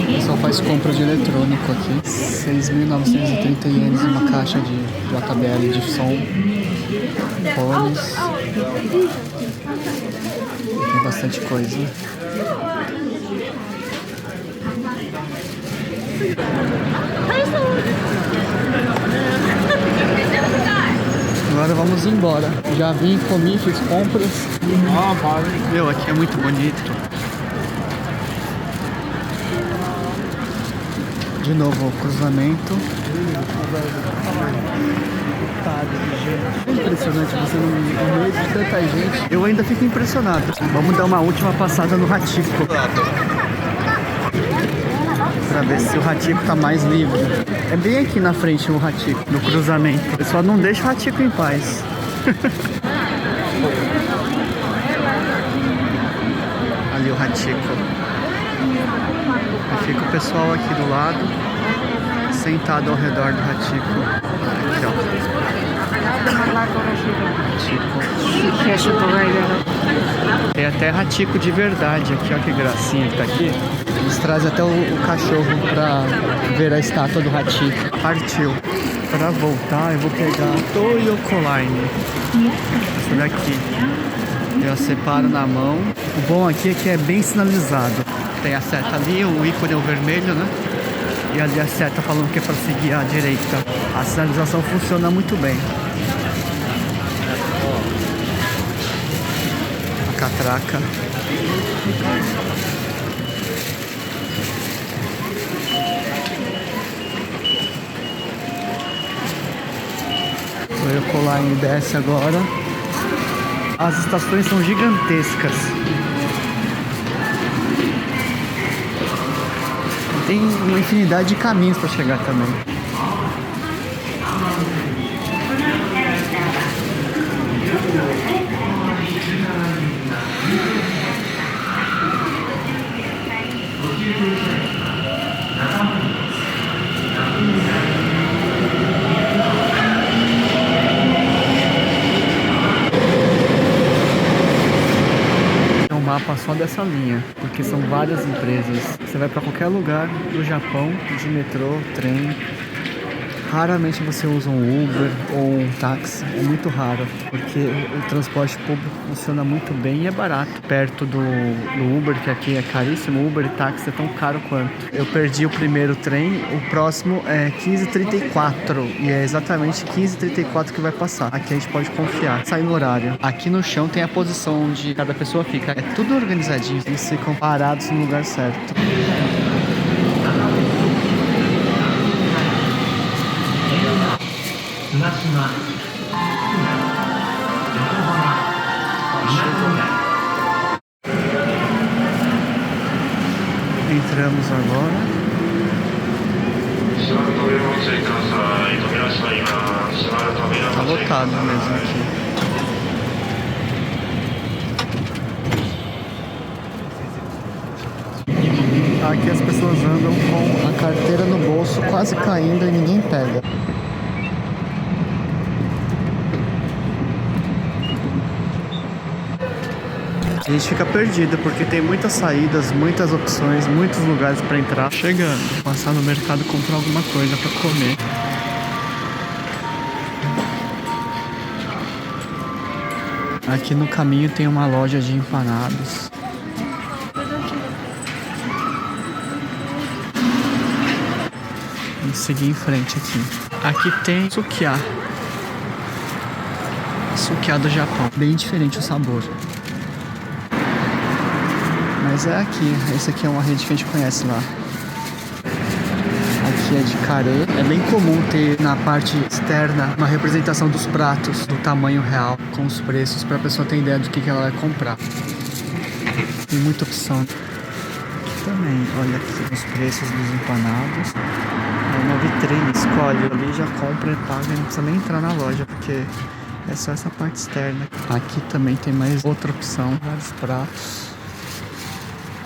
O pessoal faz compra de eletrônico aqui. 6.930 ienes uma caixa de JBL de som. Fones. Tem bastante coisa. Agora vamos embora. Já vim, comi, fiz compras. Meu, aqui é muito bonito. De novo, o cruzamento. É impressionante você no meio de tanta gente. Eu ainda fico impressionado. Vamos dar uma última passada no Hachiko. Pra ver se o Hachiko tá mais livre. É bem aqui na frente o Hachiko, no cruzamento. O pessoal não deixa o Hachiko em paz. Ali o Hachiko. Aí fica o pessoal aqui do lado, sentado ao redor do Hachiko. Aqui, ó. Tem até Hachiko de verdade aqui, ó, que gracinha que tá aqui. Eles trazem até o cachorro pra ver a estátua do Hachiko. Partiu. Pra voltar eu vou pegar a Toyoko Line. Essa daqui. Eu separo na mão. O bom aqui é que é bem sinalizado. Tem a seta ali, o ícone é o vermelho, né? E ali a seta falando que é pra seguir à direita. A sinalização funciona muito bem. A catraca. O Ecoline desce agora. As estações são gigantescas. Tem uma infinidade de caminhos para chegar também. Mapa só dessa linha, porque são várias empresas. Você vai para qualquer lugar do Japão, de metrô, trem. Raramente você usa um Uber ou um táxi, é muito raro, porque o transporte público funciona muito bem e é barato. Perto do Uber, que aqui é caríssimo, Uber e táxi é tão caro quanto. Eu perdi o primeiro trem, o próximo é 15h34 e é exatamente 15h34 que vai passar. Aqui a gente pode confiar, sai no horário. Aqui no chão tem a posição onde cada pessoa fica. É tudo organizadinho, eles ficam parados no lugar certo. Entramos agora. Tá lotado mesmo aqui. Aqui as pessoas andam com a carteira no bolso, quase caindo e ninguém pega. A gente fica perdido porque tem muitas saídas, muitas opções, muitos lugares para entrar. Chegando, passar no mercado, comprar alguma coisa para comer. Aqui no caminho tem uma loja de empanados. Vamos seguir em frente aqui. Aqui tem sukiá. Sukiá do Japão. Bem diferente o sabor. Mas é aqui, esse aqui é uma rede que a gente conhece lá. Aqui é de carê. É bem comum ter na parte externa uma representação dos pratos, do tamanho real, com os preços, para a pessoa ter ideia do que ela vai comprar. Tem muita opção. Aqui também, olha aqui os preços dos empanados. É uma vitrine, escolhe ali, já compra e paga, não precisa nem entrar na loja, porque é só essa parte externa. Aqui também tem mais outra opção, vários pratos.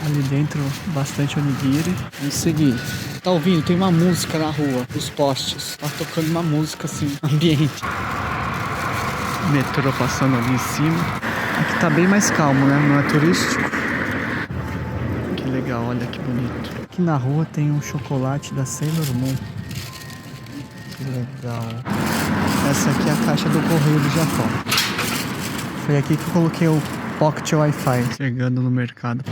Ali dentro, bastante onigiri. Vamos seguir. Tá ouvindo? Tem uma música na rua, os postes. Tá tocando uma música assim, ambiente. Metrô passando ali em cima. Aqui tá bem mais calmo, né? Não é turístico. Que legal, olha que bonito. Aqui na rua tem um chocolate da Sailor Moon. Que legal. Essa aqui é a caixa do correio do Japão. Foi aqui que eu coloquei o Pocket Wi-Fi. Chegando no mercado.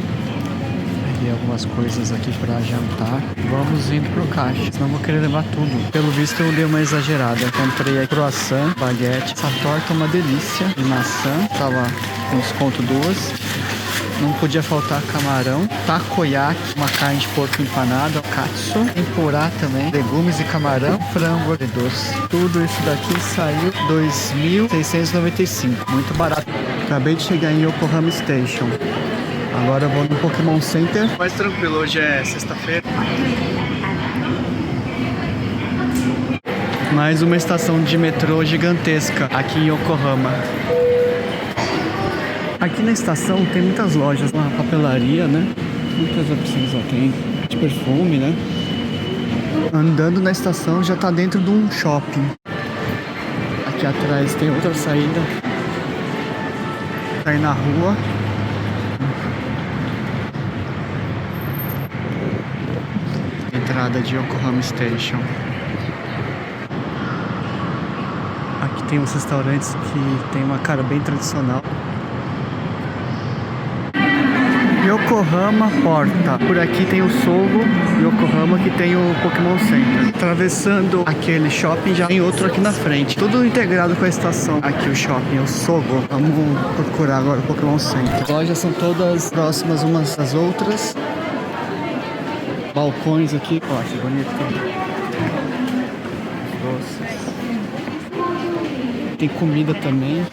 ver algumas coisas aqui pra jantar. Vamos indo pro caixa, senão eu vou querer levar tudo. Pelo visto eu dei uma exagerada. Comprei a croissant, baguete. Essa torta é uma delícia. De maçã, tava com desconto 2. Não podia faltar camarão, takoyaki, uma carne de porco empanada, katsu, tempurá também, legumes e camarão, frango de doce. Tudo isso daqui saiu 2.695, muito barato. Acabei de chegar em Yokohama Station. Agora eu vou no Pokémon Center. Mais tranquilo, hoje é sexta-feira. Mais uma estação de metrô gigantesca aqui em Yokohama. Aqui na estação tem muitas lojas, uma papelaria, né? Muitas opções ó, tem de perfume, né? Andando na estação já tá dentro de um shopping. Aqui atrás tem outra saída. Tá aí na rua. Entrada de Yokohama Station. Aqui tem uns restaurantes que tem uma cara bem tradicional. Yokohama Porta. Por aqui tem o Sogo, Yokohama, que tem o Pokémon Center. Atravessando aquele shopping já tem outro aqui na frente. Tudo integrado com a estação. Aqui o shopping, o Sogo. Vamos procurar agora o Pokémon Center. As lojas são todas próximas umas das outras. Balcões aqui. Ó, que bonito. Doces. Tem comida também.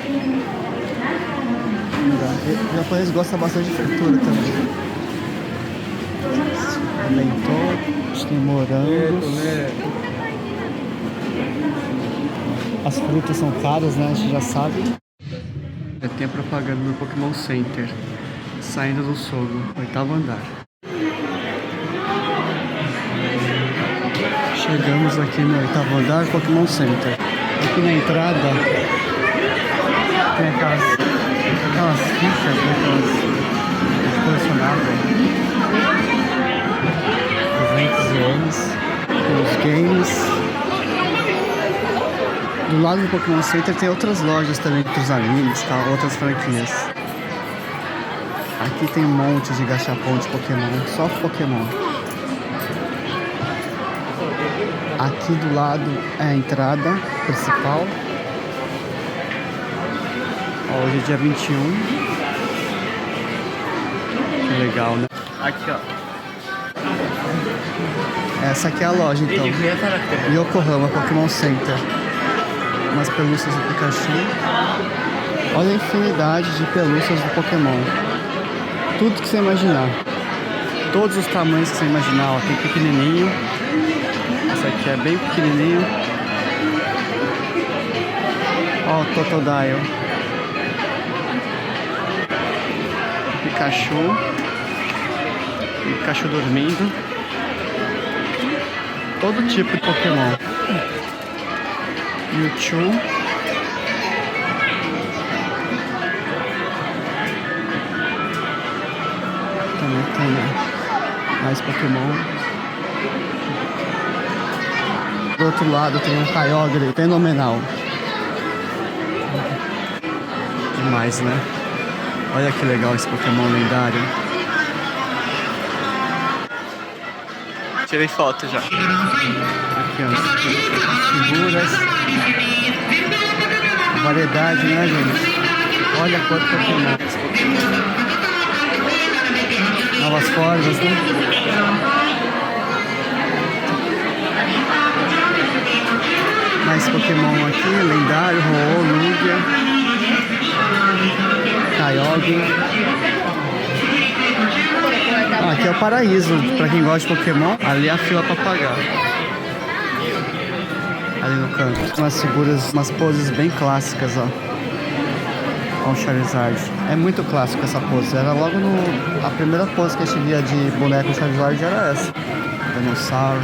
O japonês gosta bastante de fritura também. Mentos, tem morangos. As frutas são caras, né? A gente já sabe. Já tem a propaganda no Pokémon Center. Saindo do Sogo, 8º andar. Chegamos aqui no 8º andar, Pokémon Center. Aqui na entrada tem aquelas fichas, né, colecionáveis. 200 ienes. Tem os games. Do lado do Pokémon Center tem outras lojas também, outros animes, tá? Outras franquias. Aqui tem um monte de gachapon de Pokémon, só Pokémon. Aqui do lado é a entrada principal. Hoje é dia 21. Que legal, né? Aqui, ó. Essa aqui é a loja, então. Yokohama Pokémon Center. Umas pelúcias do Pikachu. Olha a infinidade de pelúcias do Pokémon. Tudo que você imaginar. Todos os tamanhos que você imaginar. Ó, tem pequenininho. Essa aqui é bem pequenininho. Ó, o Totodile. Pikachu dormindo. Todo tipo de Pokémon. Mewtwo. Também tem mais Pokémon. Do outro lado tem um Kyogre fenomenal. Demais, né? Olha que legal esse Pokémon lendário. Tirei foto já. Aqui, ó, as figuras. Variedade, né, gente? Olha quanto Pokémon. Novas formas, né? Mais Pokémon aqui, lendário, Ho-Oh, Lugia, Kyogre. Aqui é o paraíso, pra quem gosta de Pokémon. Ali é a fila pra pagar. Ali no canto. Umas figuras, umas poses bem clássicas, ó. Olha o Charizard. É muito clássico essa pose. Era logo a primeira pose que a gente via de boneco Charizard era essa. Dinossauro.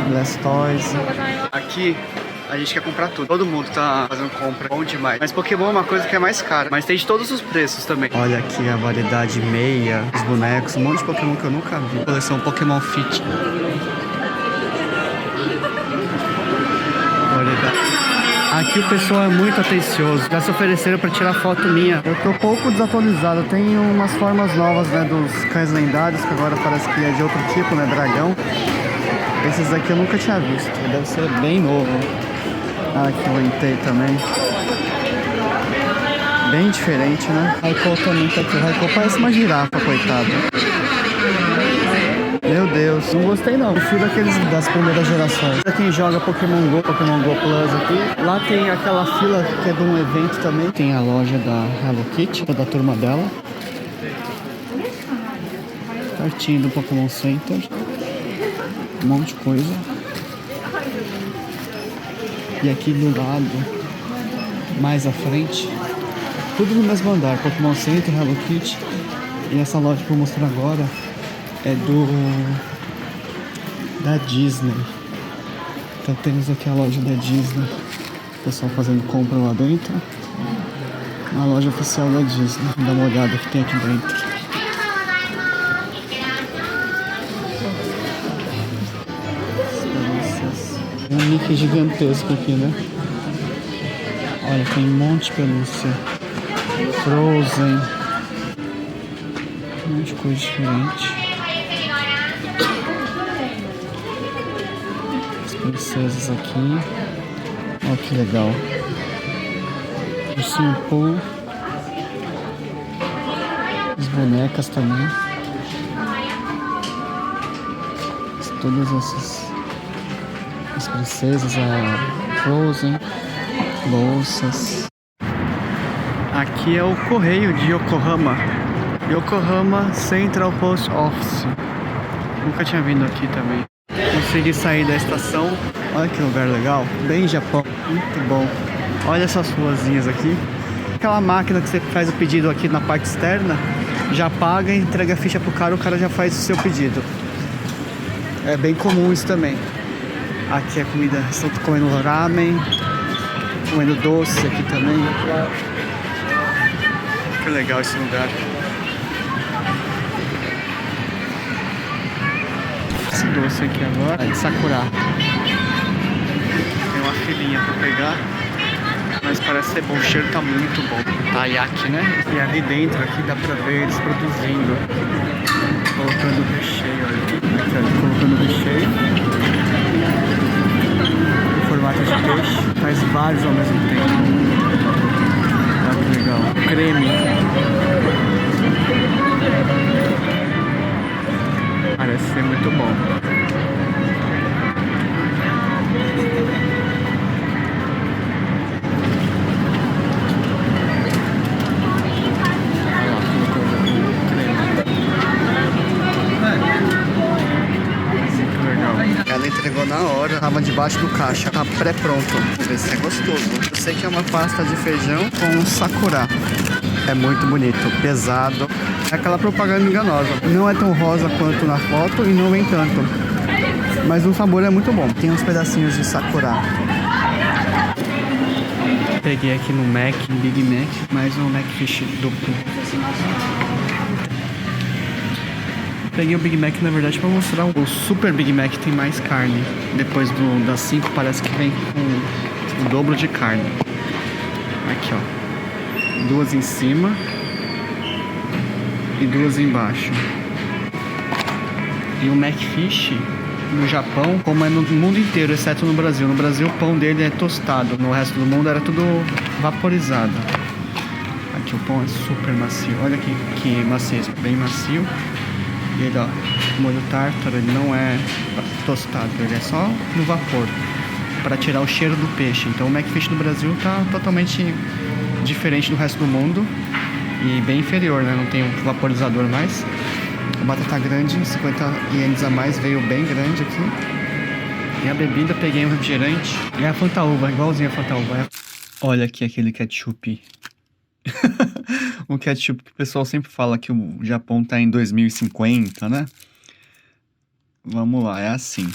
Blastoise. Aqui a gente quer comprar tudo. Todo mundo tá fazendo compra. Bom demais. Mas Pokémon é uma coisa que é mais cara. Mas tem de todos os preços também. Olha aqui a variedade meia, os bonecos. Um monte de Pokémon que eu nunca vi. Coleção Pokémon Fit. Variedade. Aqui o pessoal é muito atencioso. Já se ofereceram para tirar foto minha. Eu tô pouco desatualizado. Tem umas formas novas, né, dos cães lendários, que agora parece que é de outro tipo, né, dragão. Esses aqui eu nunca tinha visto. Deve ser bem novo. Aqui o Entei também. Bem diferente, né? Raikou também tá aqui. O Raikou parece uma girafa, coitado. Meu Deus, não gostei não. Prefiro aqueles das primeiras gerações. Pra quem joga Pokémon Go Plus aqui. Lá tem aquela fila que é de um evento também. Tem a loja da Hello Kitty, da turma dela. Pertinho do Pokémon Center. Um monte de coisa. E aqui do lado, mais à frente, tudo no mesmo andar. Pokémon Center, Hello Kitty. E essa loja que eu vou mostrar agora é da Disney. Então temos aqui a loja da Disney. O pessoal fazendo compra lá dentro. A loja oficial da Disney. Dá uma olhada que tem aqui dentro. Um Mickey gigantesco aqui, né? Olha, tem um monte de pelúcia. Frozen. Um monte de coisa diferente. Princesas aqui. Olha que legal. Ursinho Pooh. As bonecas também. Todas as princesas, a Frozen, bolsas. Aqui é o correio de Yokohama. Yokohama Central Post Office. Nunca tinha vindo aqui também. Consegui sair da estação. Olha que lugar legal. Bem Japão. Muito bom. Olha essas ruazinhas aqui. Aquela máquina que você faz o pedido aqui na parte externa. Já paga e entrega a ficha pro cara. O cara já faz o seu pedido. É bem comum isso também. Aqui é comida. Estou comendo ramen. Comendo doce aqui também. Que legal esse lugar. Esse doce aqui agora é de Sakura. Tem uma filinha pra pegar, mas parece ser bom. O cheiro tá muito bom. Taiyaki, né? E ali dentro aqui dá pra ver eles produzindo. Colocando o recheio ali. Aqui, ó, colocando o recheio. Em formato de peixe. Faz vários ao mesmo tempo. Olha que legal. Creme. Parece ser muito bom. Ela entregou na hora, tava debaixo do caixa, tá pré-pronto. Vamos ver se é gostoso. Eu sei que é uma pasta de feijão com sakura. É muito bonito, pesado. É aquela propaganda enganosa. Não é tão rosa quanto na foto e não vem tanto. Mas o sabor é muito bom. Tem uns pedacinhos de sakura. Peguei aqui no Mac, Big Mac, mais um Macfish duplo. Peguei o Big Mac, na verdade, pra mostrar o Super Big Mac tem mais carne. Depois das 5 parece que vem com o dobro de carne. Aqui, ó. 2 em cima e 2 embaixo. E o Macfish no Japão, como é no mundo inteiro, exceto no Brasil. No Brasil o pão dele é tostado, no resto do mundo era tudo vaporizado. Aqui o pão é super macio. Olha que macio, bem macio. E ele, ó, molho tártaro, ele não é tostado, ele é só no vapor, para tirar o cheiro do peixe. Então o Macfish no Brasil tá totalmente diferente do resto do mundo e bem inferior, né? Não tem um vaporizador mais. A batata grande, 50 ienes a mais, veio bem grande aqui. E a bebida, peguei um refrigerante. E a Fanta Uva, igualzinho a Fanta Uva. Olha aqui aquele ketchup. Um ketchup que o pessoal sempre fala que o Japão tá em 2050, né? Vamos lá, é assim.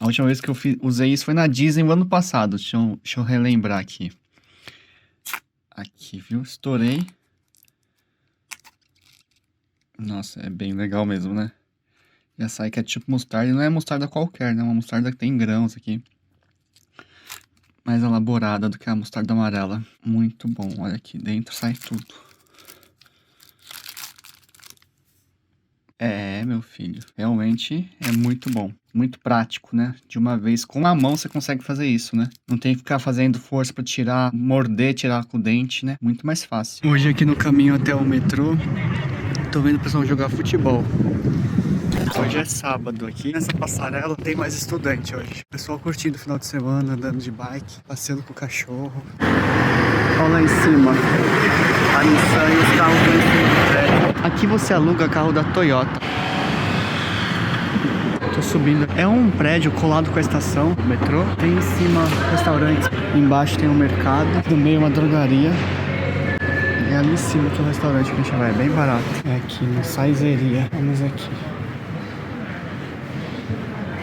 A última vez que eu usei isso foi na Disney no ano passado. Deixa eu relembrar aqui. Aqui, viu? Estourei. Nossa, é bem legal mesmo, né? Já sai ketchup mostarda. Não é mostarda qualquer, né? É uma mostarda que tem grãos aqui. mais elaborada do que a mostarda amarela. Muito bom. Olha aqui dentro, sai tudo. É, meu filho, realmente é muito bom. Muito prático, né? De uma vez, com a mão você consegue fazer isso, né? Não tem que ficar fazendo força pra tirar, morder, tirar com o dente, né? Muito mais fácil. Hoje aqui no caminho até o metrô, tô vendo o pessoal jogar futebol. Hoje é sábado aqui. Nessa passarela tem mais estudante hoje. Pessoal curtindo o final de semana, andando de bike, passeando com o cachorro. Olha lá em cima. A Nissan e os carros estão em cima do prédio. Aqui você aluga carro da Toyota. Tô subindo. É um prédio colado com a estação do metrô. Tem em cima restaurantes. Embaixo tem um mercado. No meio uma drogaria. E é ali em cima que é o restaurante que a gente vai. É bem barato. É aqui no Saizeria. Vamos aqui.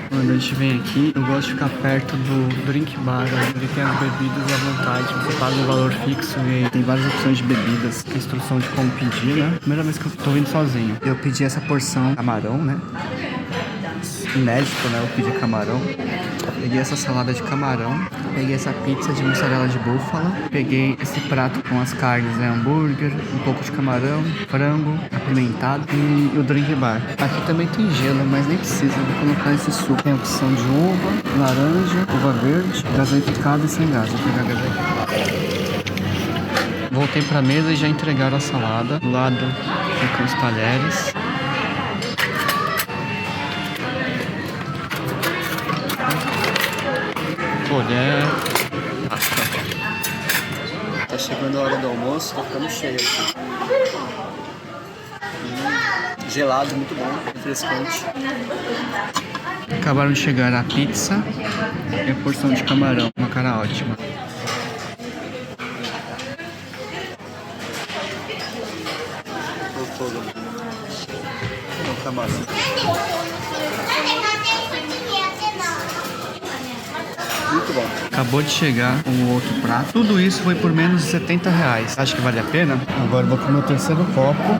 Quando a gente vem aqui, eu gosto de ficar perto do drink bar, onde tem as bebidas à vontade. Você paga um valor fixo e tem várias opções de bebidas, instrução de como pedir, né? Primeira vez que eu tô vindo sozinho. Eu pedi essa porção camarão, né? Inédito, né? Eu pedi camarão. Peguei essa salada de camarão. Peguei essa pizza de mussarela de búfala. Peguei esse prato com as carnes, né? Hambúrguer, um pouco de camarão, frango, apimentado e o drink bar. Aqui também tem gelo, mas nem precisa. Vou colocar esse suco. Tem a opção de uva, laranja, uva verde, gaseificado e sem gás. Vou pegar gaseificado. Voltei pra mesa e já entregaram a salada. Do lado ficam os talheres. Colher. Tá chegando a hora do almoço, tá ficando cheio aqui. Gelado, muito bom, refrescante. Acabaram de chegar a pizza e a porção de camarão, uma cara ótima. Gostoso. O camarão. Muito bom. Acabou de chegar um outro prato. Tudo isso foi por menos de R$70. Acho que vale a pena. Agora eu vou comer o terceiro copo.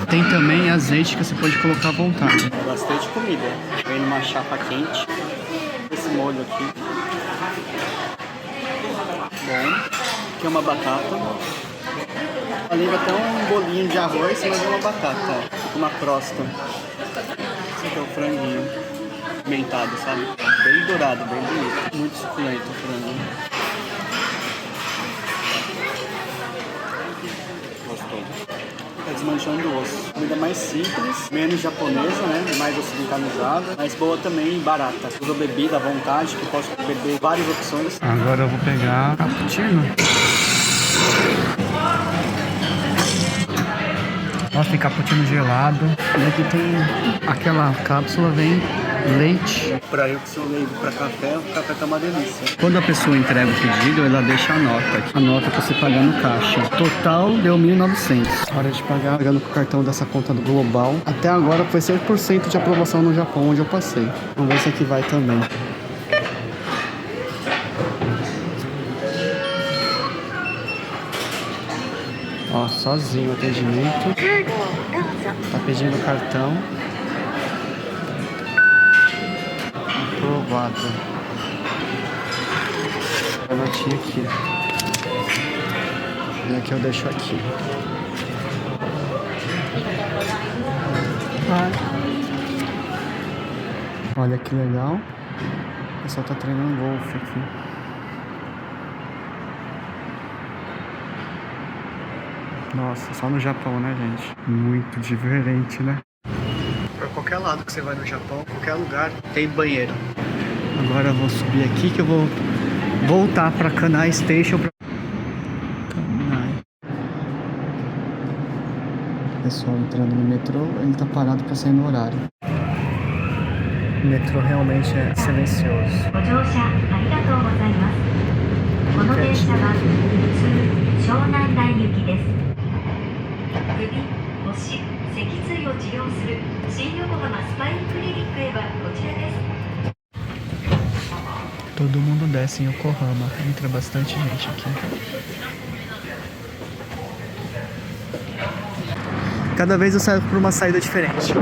Tem também azeite que você pode colocar à vontade. Bastante comida. Vem numa chapa quente. Esse molho aqui. Bom. Aqui é uma batata. Ali vai até um bolinho de arroz, mas é uma batata. Uma crosta. Esse aqui é o franguinho. Pimentado, sabe? Bem dourado, bem bonito. Muito suculento o frango. Gostoso. Tá desmanchando o osso. Comida mais simples, menos japonesa, né? Mais ocidentalizada, mas boa também e barata. Usa bebida à vontade, que eu posso beber várias opções. Agora eu vou pegar cappuccino. Nossa, tem cappuccino gelado. E aqui tem aquela cápsula, vem leite. Pra eu que sou leigo pra café, o café tá uma delícia. Quando a pessoa entrega o pedido, ela deixa a nota aqui. A nota pra você pagar no caixa. Total deu 1.900. Hora de pagar. Pegando com o cartão dessa conta do Global. Até agora foi 100% de aprovação no Japão, onde eu passei. Vamos ver se aqui vai também. Ó, sozinho o atendimento. Tá pedindo o cartão. Aprovado. Eu bati aqui. E aqui eu deixo aqui. Olha que legal. O pessoal tá treinando golfe aqui. Nossa, só no Japão, né, gente? Muito diferente, né? Pra qualquer lado que você vai no Japão, qualquer lugar, tem banheiro. Agora eu vou subir aqui que eu vou voltar pra Kanai Station. Kanai. Pessoal entrando no metrô, ele tá parado pra sair no horário. O metrô realmente é silencioso. Todo mundo desce em Yokohama. Entra bastante gente aqui. Cada vez eu saio por uma saída diferente.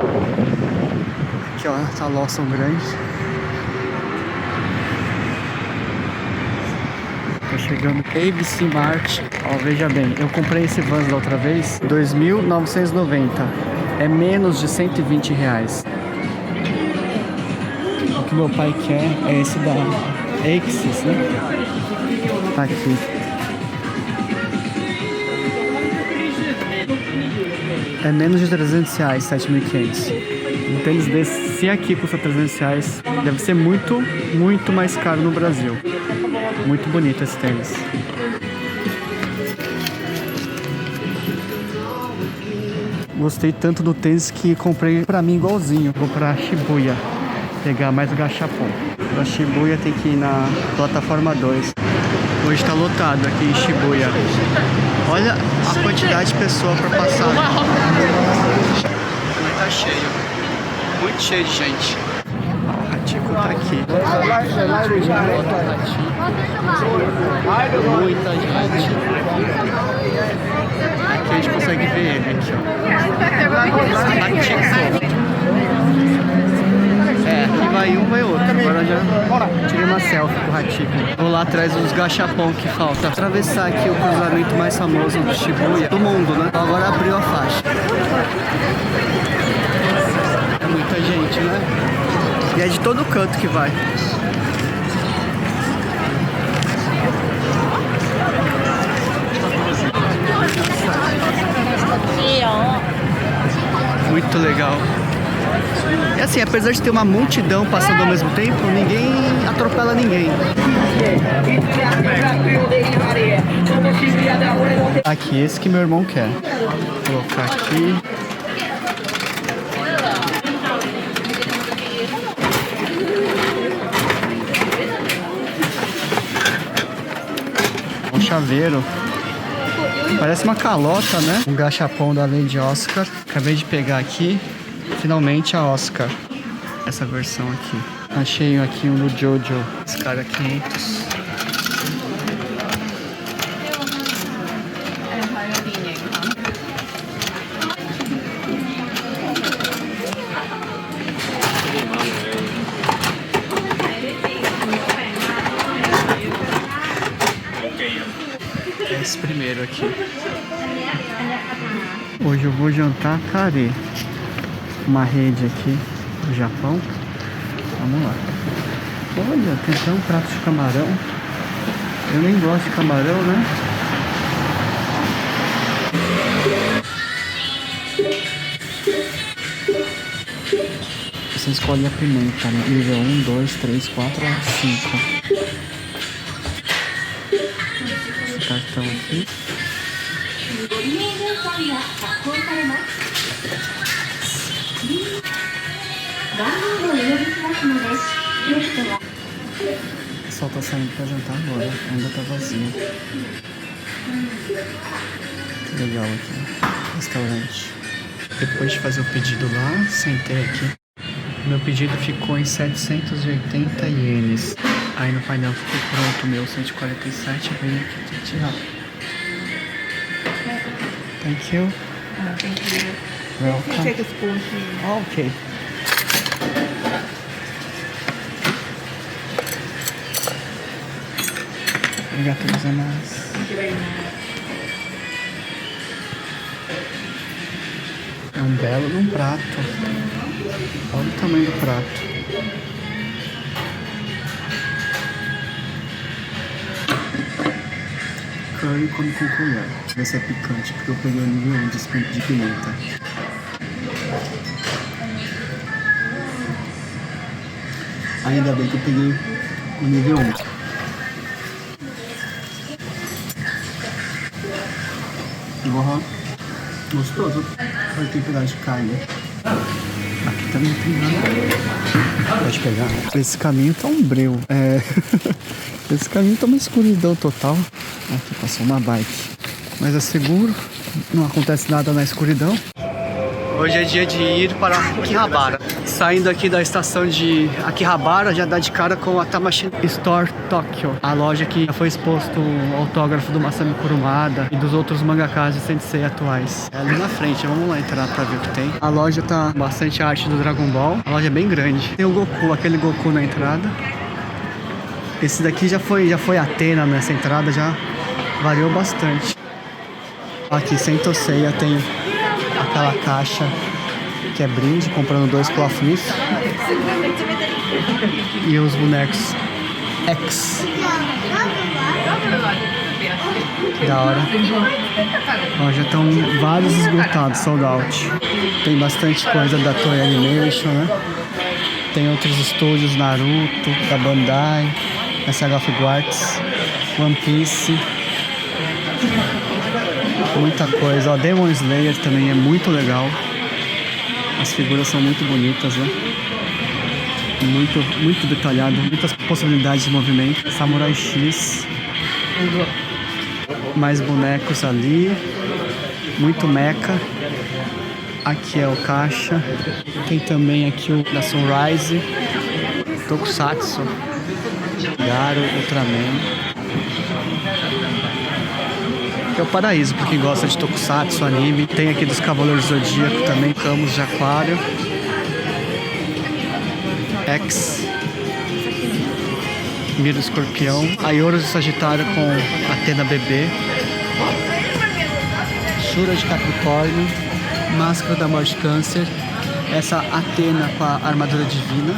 Aqui ó, tá Lawson grande. chegando. ABC Mart. Ó, veja bem, eu comprei esse Vans da outra vez, 2.990. É menos de 120 reais. O que meu pai quer é esse da Axis, né? Tá aqui. É menos de 300 reais, 7.500. Um tênis desse, se aqui custa 300 reais, deve ser muito, muito mais caro no Brasil. Muito bonito esse tênis. Gostei tanto do tênis que comprei pra mim igualzinho. Vou pra Shibuya pegar mais o gachapon. Pra Shibuya tem que ir na plataforma 2. Hoje tá lotado aqui em Shibuya. Olha a quantidade de pessoas pra passar. Mas tá cheio. Muito cheio de gente. Ó, o Hachiko tá aqui. Muita gente. Aqui a gente consegue ver ele aqui, ó. Hachiko. É, aqui vai um, vai outro. Agora já tirei uma selfie com o Hachiko. Vou lá atrás dos gachapon que falta. Atravessar aqui o cruzamento mais famoso do Shibuya, do mundo, né? Agora abriu a faixa. É muita gente, né? E é de todo canto que vai. Muito legal. E assim, apesar de ter uma multidão passando ao mesmo tempo, ninguém atropela ninguém. Aqui, esse que meu irmão quer. Vou colocar aqui. Um chaveiro. Parece uma calota, né? Um gachapon da Lady Oscar. Acabei de pegar aqui. Finalmente a Oscar. Essa versão aqui. Achei aqui um do Jojo. Esse cara 500. Esse primeiro aqui. Hoje eu vou jantar carê. Uma rede aqui do Japão. Vamos lá. Olha, tem até um prato de camarão. Eu nem gosto de camarão, né? Você escolhe a pimenta, né? Nível 1, 2, 3, 4, 5. Esse cartão aqui. O pessoal tá saindo pra jantar agora, ainda tá vazio. Que legal aqui, restaurante. Depois de fazer o pedido lá, sentei aqui. Meu pedido ficou em 780 ienes. Aí no painel ficou pronto, meu 147, vem aqui tirar. Thank you. Thank you. Welcome. You take a spoon, please. Oh, okay. Obrigado, gozaimasu. Thank you very much. É um belo de um prato. Olha o tamanho do prato. Curry come com colher. Deixa eu ver se é picante, porque eu peguei o nível 1 de pimenta. Ainda bem que eu peguei o nível 1. Uhum. Gostoso. Olha tem pedaço de carne. Aqui também tem nada. Pode pegar. Esse caminho tá um breu. Esse caminho tá uma escuridão total. Aqui passou uma bike. Mas é seguro. Não acontece nada na escuridão. Hoje é dia de ir para Akihabara. Saindo aqui da estação de Akihabara, já dá de cara com a Tamashii Store Tokyo. A loja que já foi exposto o autógrafo do Masami Kurumada e dos outros mangakas de Sensei atuais. É ali na frente, vamos lá entrar pra ver o que tem. A loja tá com bastante arte do Dragon Ball. A loja é bem grande. Tem o Goku, aquele Goku na entrada. Esse daqui já foi Atena nessa entrada, já variou bastante. Aqui, Saint Seiya tem aquela caixa que é brinde, comprando 2 Cloflif. E os bonecos X. Da hora. Ó, já estão vários esgotados, sold out. Tem bastante coisa da Toei Animation, né? Tem outros estúdios, Naruto, da Bandai, SH Figuarts, One Piece. Muita coisa. Ó, Demon Slayer também é muito legal. As figuras são muito bonitas, né? Muito detalhado, muitas possibilidades de movimento. Samurai X. Mais bonecos ali. Muito mecha. Aqui é o caixa. Tem também aqui o da Sunrise. Tokusatsu. Garo, Ultraman. É o paraíso pra quem gosta de Tokusatsu, anime. Tem aqui dos Cavaleiros do Zodíaco também, Camus de Aquário. X. Miro Escorpião. Aioros de Sagitário com Atena Bebê. Shura de Capricórnio. Máscara da Morte Câncer. Essa Atena com a armadura divina.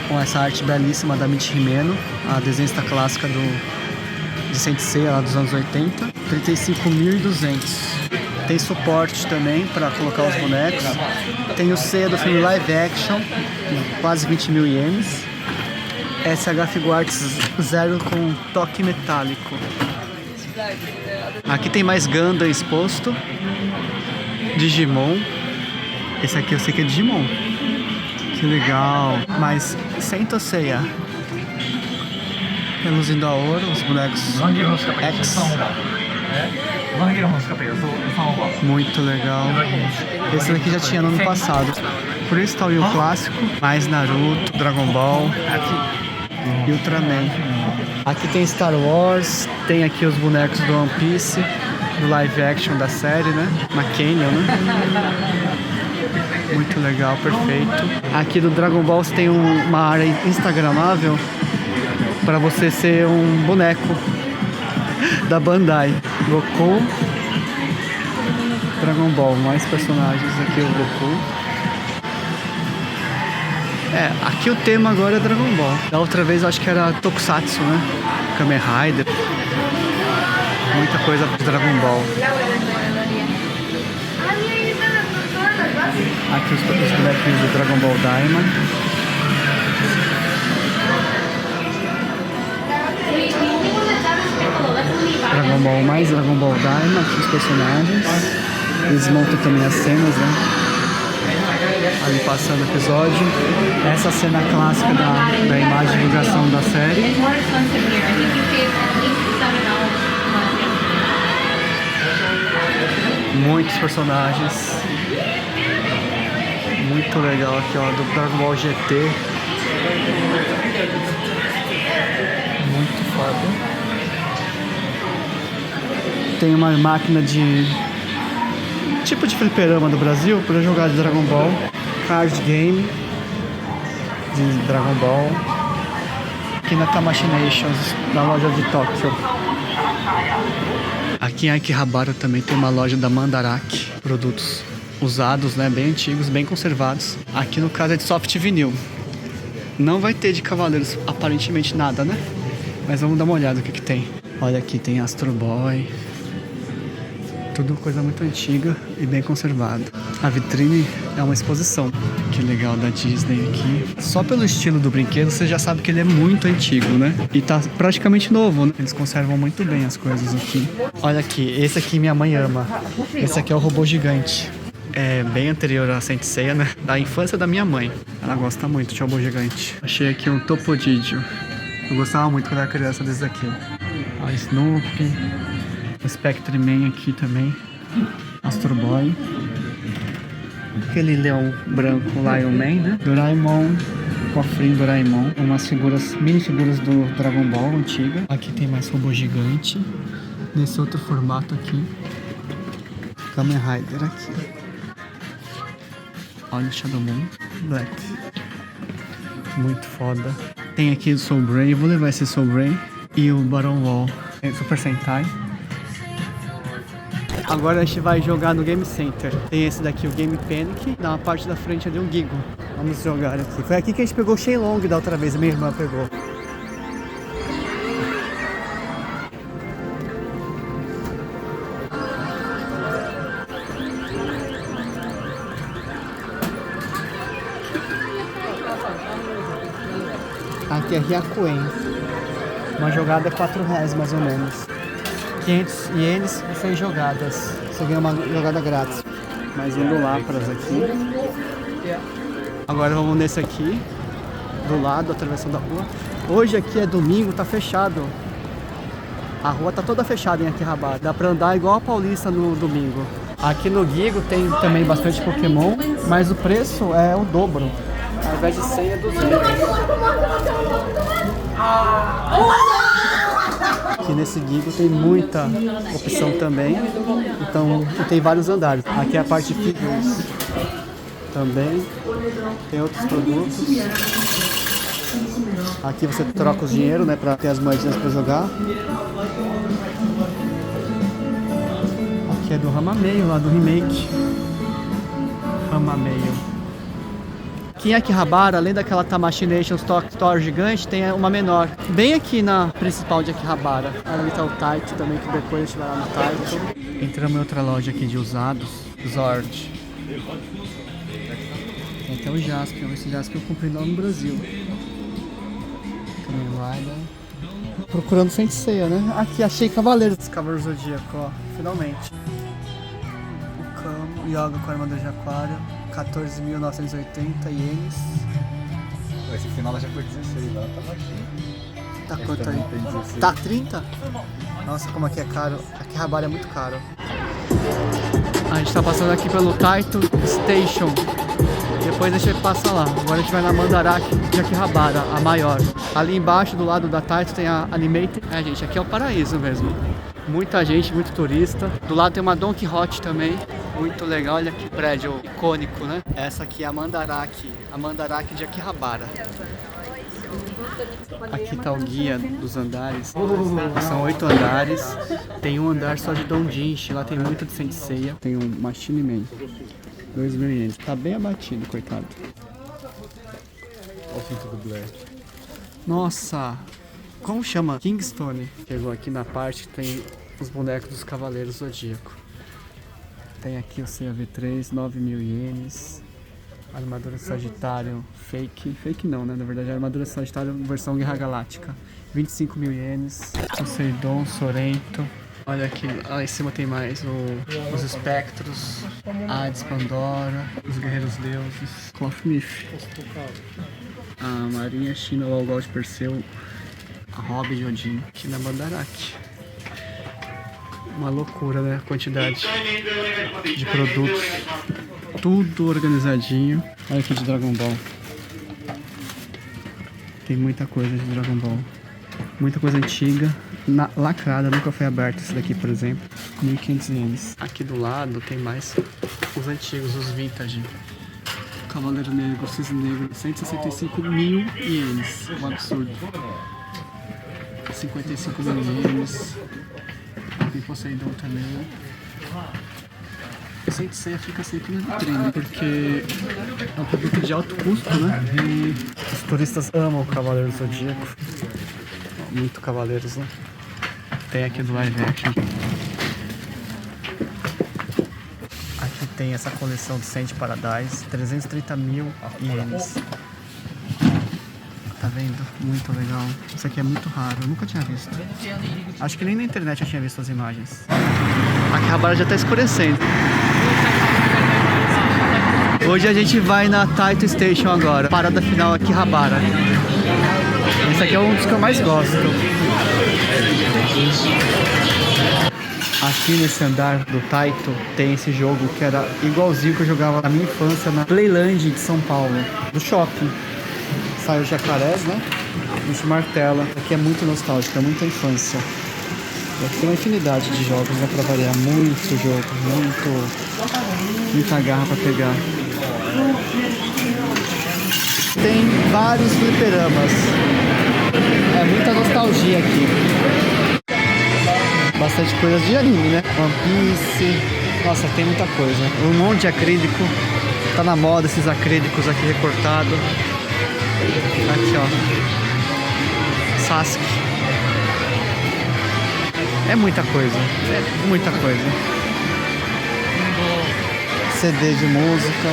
Com essa arte belíssima da Michi Himeno, a desenhista clássica de Saint Seiya lá dos anos 80. 35.200. Tem suporte também para colocar os bonecos. Tem o Seiya do filme live action, quase 20.000 ienes. SH Figuarts 0 com toque metálico. Aqui tem mais Gundam exposto. Digimon. Esse aqui eu sei que é Digimon. Que legal. Mas Saint Seiya. Reluzindo a ouro, os bonecos X. Muito legal. Esse daqui já tinha no ano passado. Por isso tá o clássico. Mais Naruto, Dragon Ball e Ultraman. Aqui tem Star Wars. Tem aqui os bonecos do One Piece, do live action da série, né? Macanion, né? Muito legal, perfeito. Aqui do Dragon Ball você tem uma área instagramável para você ser um boneco da Bandai. Goku, Dragon Ball, mais personagens. Aqui o Goku. Aqui o tema agora é Dragon Ball. Da outra vez eu acho que era Tokusatsu, né? Kamen Rider. Muita coisa de Dragon Ball. Aqui os bonequinhos do Dragon Ball Daima. Dragon Ball mais Dragon Ball Daima, aqui os personagens. Eles montam também as cenas, né? Ali passando o episódio. Essa cena clássica da imagem de divulgação da série. Muitos personagens. Muito legal aqui, ó, do Dragon Ball GT. Muito foda. Tem uma máquina de tipo de fliperama do Brasil para jogar de Dragon Ball. Card game de Dragon Ball. Aqui na Tamashinations, na loja de Tóquio. Aqui em Akihabara também tem uma loja da Mandarake. Produtos usados, né, bem antigos, bem conservados. Aqui no caso é de soft vinil. Não vai ter de Cavaleiros aparentemente nada, né? Mas vamos dar uma olhada no que tem. Olha aqui, tem Astro Boy. Tudo coisa muito antiga e bem conservada. A vitrine é uma exposição. Que legal, da Disney aqui. Só pelo estilo do brinquedo você já sabe que ele é muito antigo, né? E tá praticamente novo, né? Eles conservam muito bem as coisas aqui. Olha aqui, esse aqui minha mãe ama. Esse aqui é o robô gigante. É bem anterior a Saint Seiya, né? Da infância da minha mãe. Ela gosta muito de robô gigante. Achei aqui um Topodidio. Eu gostava muito quando era criança desse daqui. A Snoopy. O Spectre-Man aqui também. Astro Boy. Aquele leão branco, Lion Man, né? Doraemon. Cofrinho Doraemon. Umas figuras, mini figuras do Dragon Ball antiga. Aqui tem mais robô gigante. Nesse outro formato aqui. Kamen Rider aqui. Olha o Shadow Moon Black. Muito foda. Tem aqui o Soul Brain, vou levar esse Soul Brain. E o Baron Wall, Super Sentai. Agora a gente vai jogar no Game Center. Tem esse daqui, o Game Panic. Na parte da frente ali, um Gigo. Vamos jogar aqui. Foi aqui que a gente pegou o Shenlong da outra vez, minha irmã pegou. Aqui é Ryakuen. Uma jogada é R$4 mais ou menos. 500 ienes e 6 jogadas. Você ganha uma jogada grátis. Mais um do Lapras aqui. Agora vamos nesse aqui. Do lado, atravessando a rua. Hoje aqui é domingo, tá fechado. A rua tá toda fechada em Akihabara. Dá pra andar igual a Paulista no domingo. Aqui no Gigo tem também bastante Pokémon, mas o preço é o dobro. Ao invés de 100 é 200. Aqui nesse Gigo tem muita opção também. Então tem vários andares. Aqui é a parte de figures. Também tem outros produtos. Aqui você troca os dinheiro, né, para ter as moedinhas para jogar. Aqui é do Hamameio, lá do remake. Hamameio. Aqui em Akihabara, além daquela Tamashii Nation Store gigante, tem uma menor. Bem aqui na principal de Akihabara. Ali tá o Taito também, que depois a gente vai lá no Taito. Entramos em outra loja aqui de usados. Zord. Tem até o Jaspion. Esse Jaspion eu comprei lá no Brasil. Kamen Rider. Procurando Senseiya, né? Aqui, achei Cavaleiros. Cavaleiros Zodíaco, ó. Finalmente. O Kamo, Yoga com a armadura de aquário. 14.980 ienes. Esse final ela já foi 16, ela tá baixinho. Tá quanto aí? Tá 30? Nossa, como aqui é caro. Akihabara é muito caro. A gente tá passando aqui pelo Taito Station. Depois a gente passa lá. Agora a gente vai na Mandarake de Akihabara, a maior. Ali embaixo, do lado da Taito, tem a Animated. É, gente, aqui é o paraíso mesmo. Muita gente, muito turista. Do lado tem uma Don Quixote também. Muito legal, olha que prédio icônico, né? Essa aqui é a Mandarake de Akihabara. Aqui tá o guia dos andares. São 8 andares. Tem um andar só de Donjinshi, lá tem muito de Senseiya. Tem um Machine Man, 2.000 ienes. Tá bem abatido, coitado. Olha o cinto do Black. Nossa, como chama? Kingstone. Chegou aqui na parte que tem os bonecos dos Cavaleiros Zodíaco. Tem aqui o CAV3, 9.000 ienes. Armadura Sagitário fake. Fake não, né? Na verdade, a armadura Sagitário versão Guerra Galáctica. 25.000 ienes. Poseidon, Sorento. Olha aqui, lá em cima tem mais os espectros. Hades, Pandora. Os Guerreiros Deuses. Clothmith. A Marinha China, o Algol de Perseu. A Hobby de Odin. Aqui na Mandarake. Uma loucura, né? A quantidade de produtos. Tudo organizadinho. Olha aqui de Dragon Ball. Tem muita coisa de Dragon Ball. Muita coisa antiga. Lacrada, nunca foi aberta. Esse daqui, por exemplo. 1.500 ienes. Aqui do lado tem mais os antigos, os vintage. Cavaleiro Negro, Cisne Negro. 165.000 ienes. Um absurdo. 55.000 ienes. Tem Poseidon também. Senseiya fica sempre na vitrine, porque é um produto de alto custo, né? E os turistas amam o Cavaleiro Zodíaco. Muito Cavaleiros, né? Tem aqui do live action. Aqui tem essa coleção de Saint Paradise, 330.000 ienes. Tá vendo? Muito legal. Isso aqui é muito raro, eu nunca tinha visto. Acho que nem na internet eu tinha visto as imagens. Akihabara já tá escurecendo. Hoje a gente vai na Taito Station agora. Parada final Akihabara. Esse aqui é um dos que eu mais gosto. Aqui nesse andar do Taito tem esse jogo que era igualzinho que eu jogava na minha infância na Playland de São Paulo, do shopping. Saiu jacarés, né? Esse martelo. Aqui é muito nostálgico, é muita infância. Aqui tem uma infinidade de jogos, né? Pra variar. Muito jogo, muita garra pra pegar. Tem vários fliperamas. É muita nostalgia aqui. Bastante coisas de anime, né? One Piece. Nossa, tem muita coisa. Um monte de acrílico. Tá na moda esses acrílicos aqui recortados. Aqui, ó. Sasuke. É muita coisa. É muita coisa. CD de música.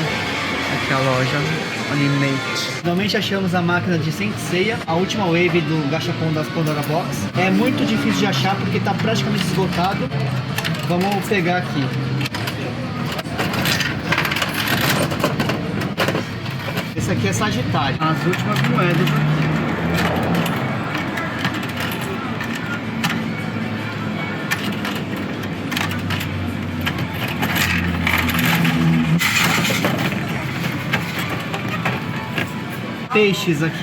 Aqui a loja. Animate. Finalmente achamos a máquina de Senseiya, a última wave do Gachapon das Pandora Box. É muito difícil de achar porque tá praticamente esgotado. Vamos pegar aqui. Esse aqui é Sagitário. As últimas moedas aqui. Peixes aqui.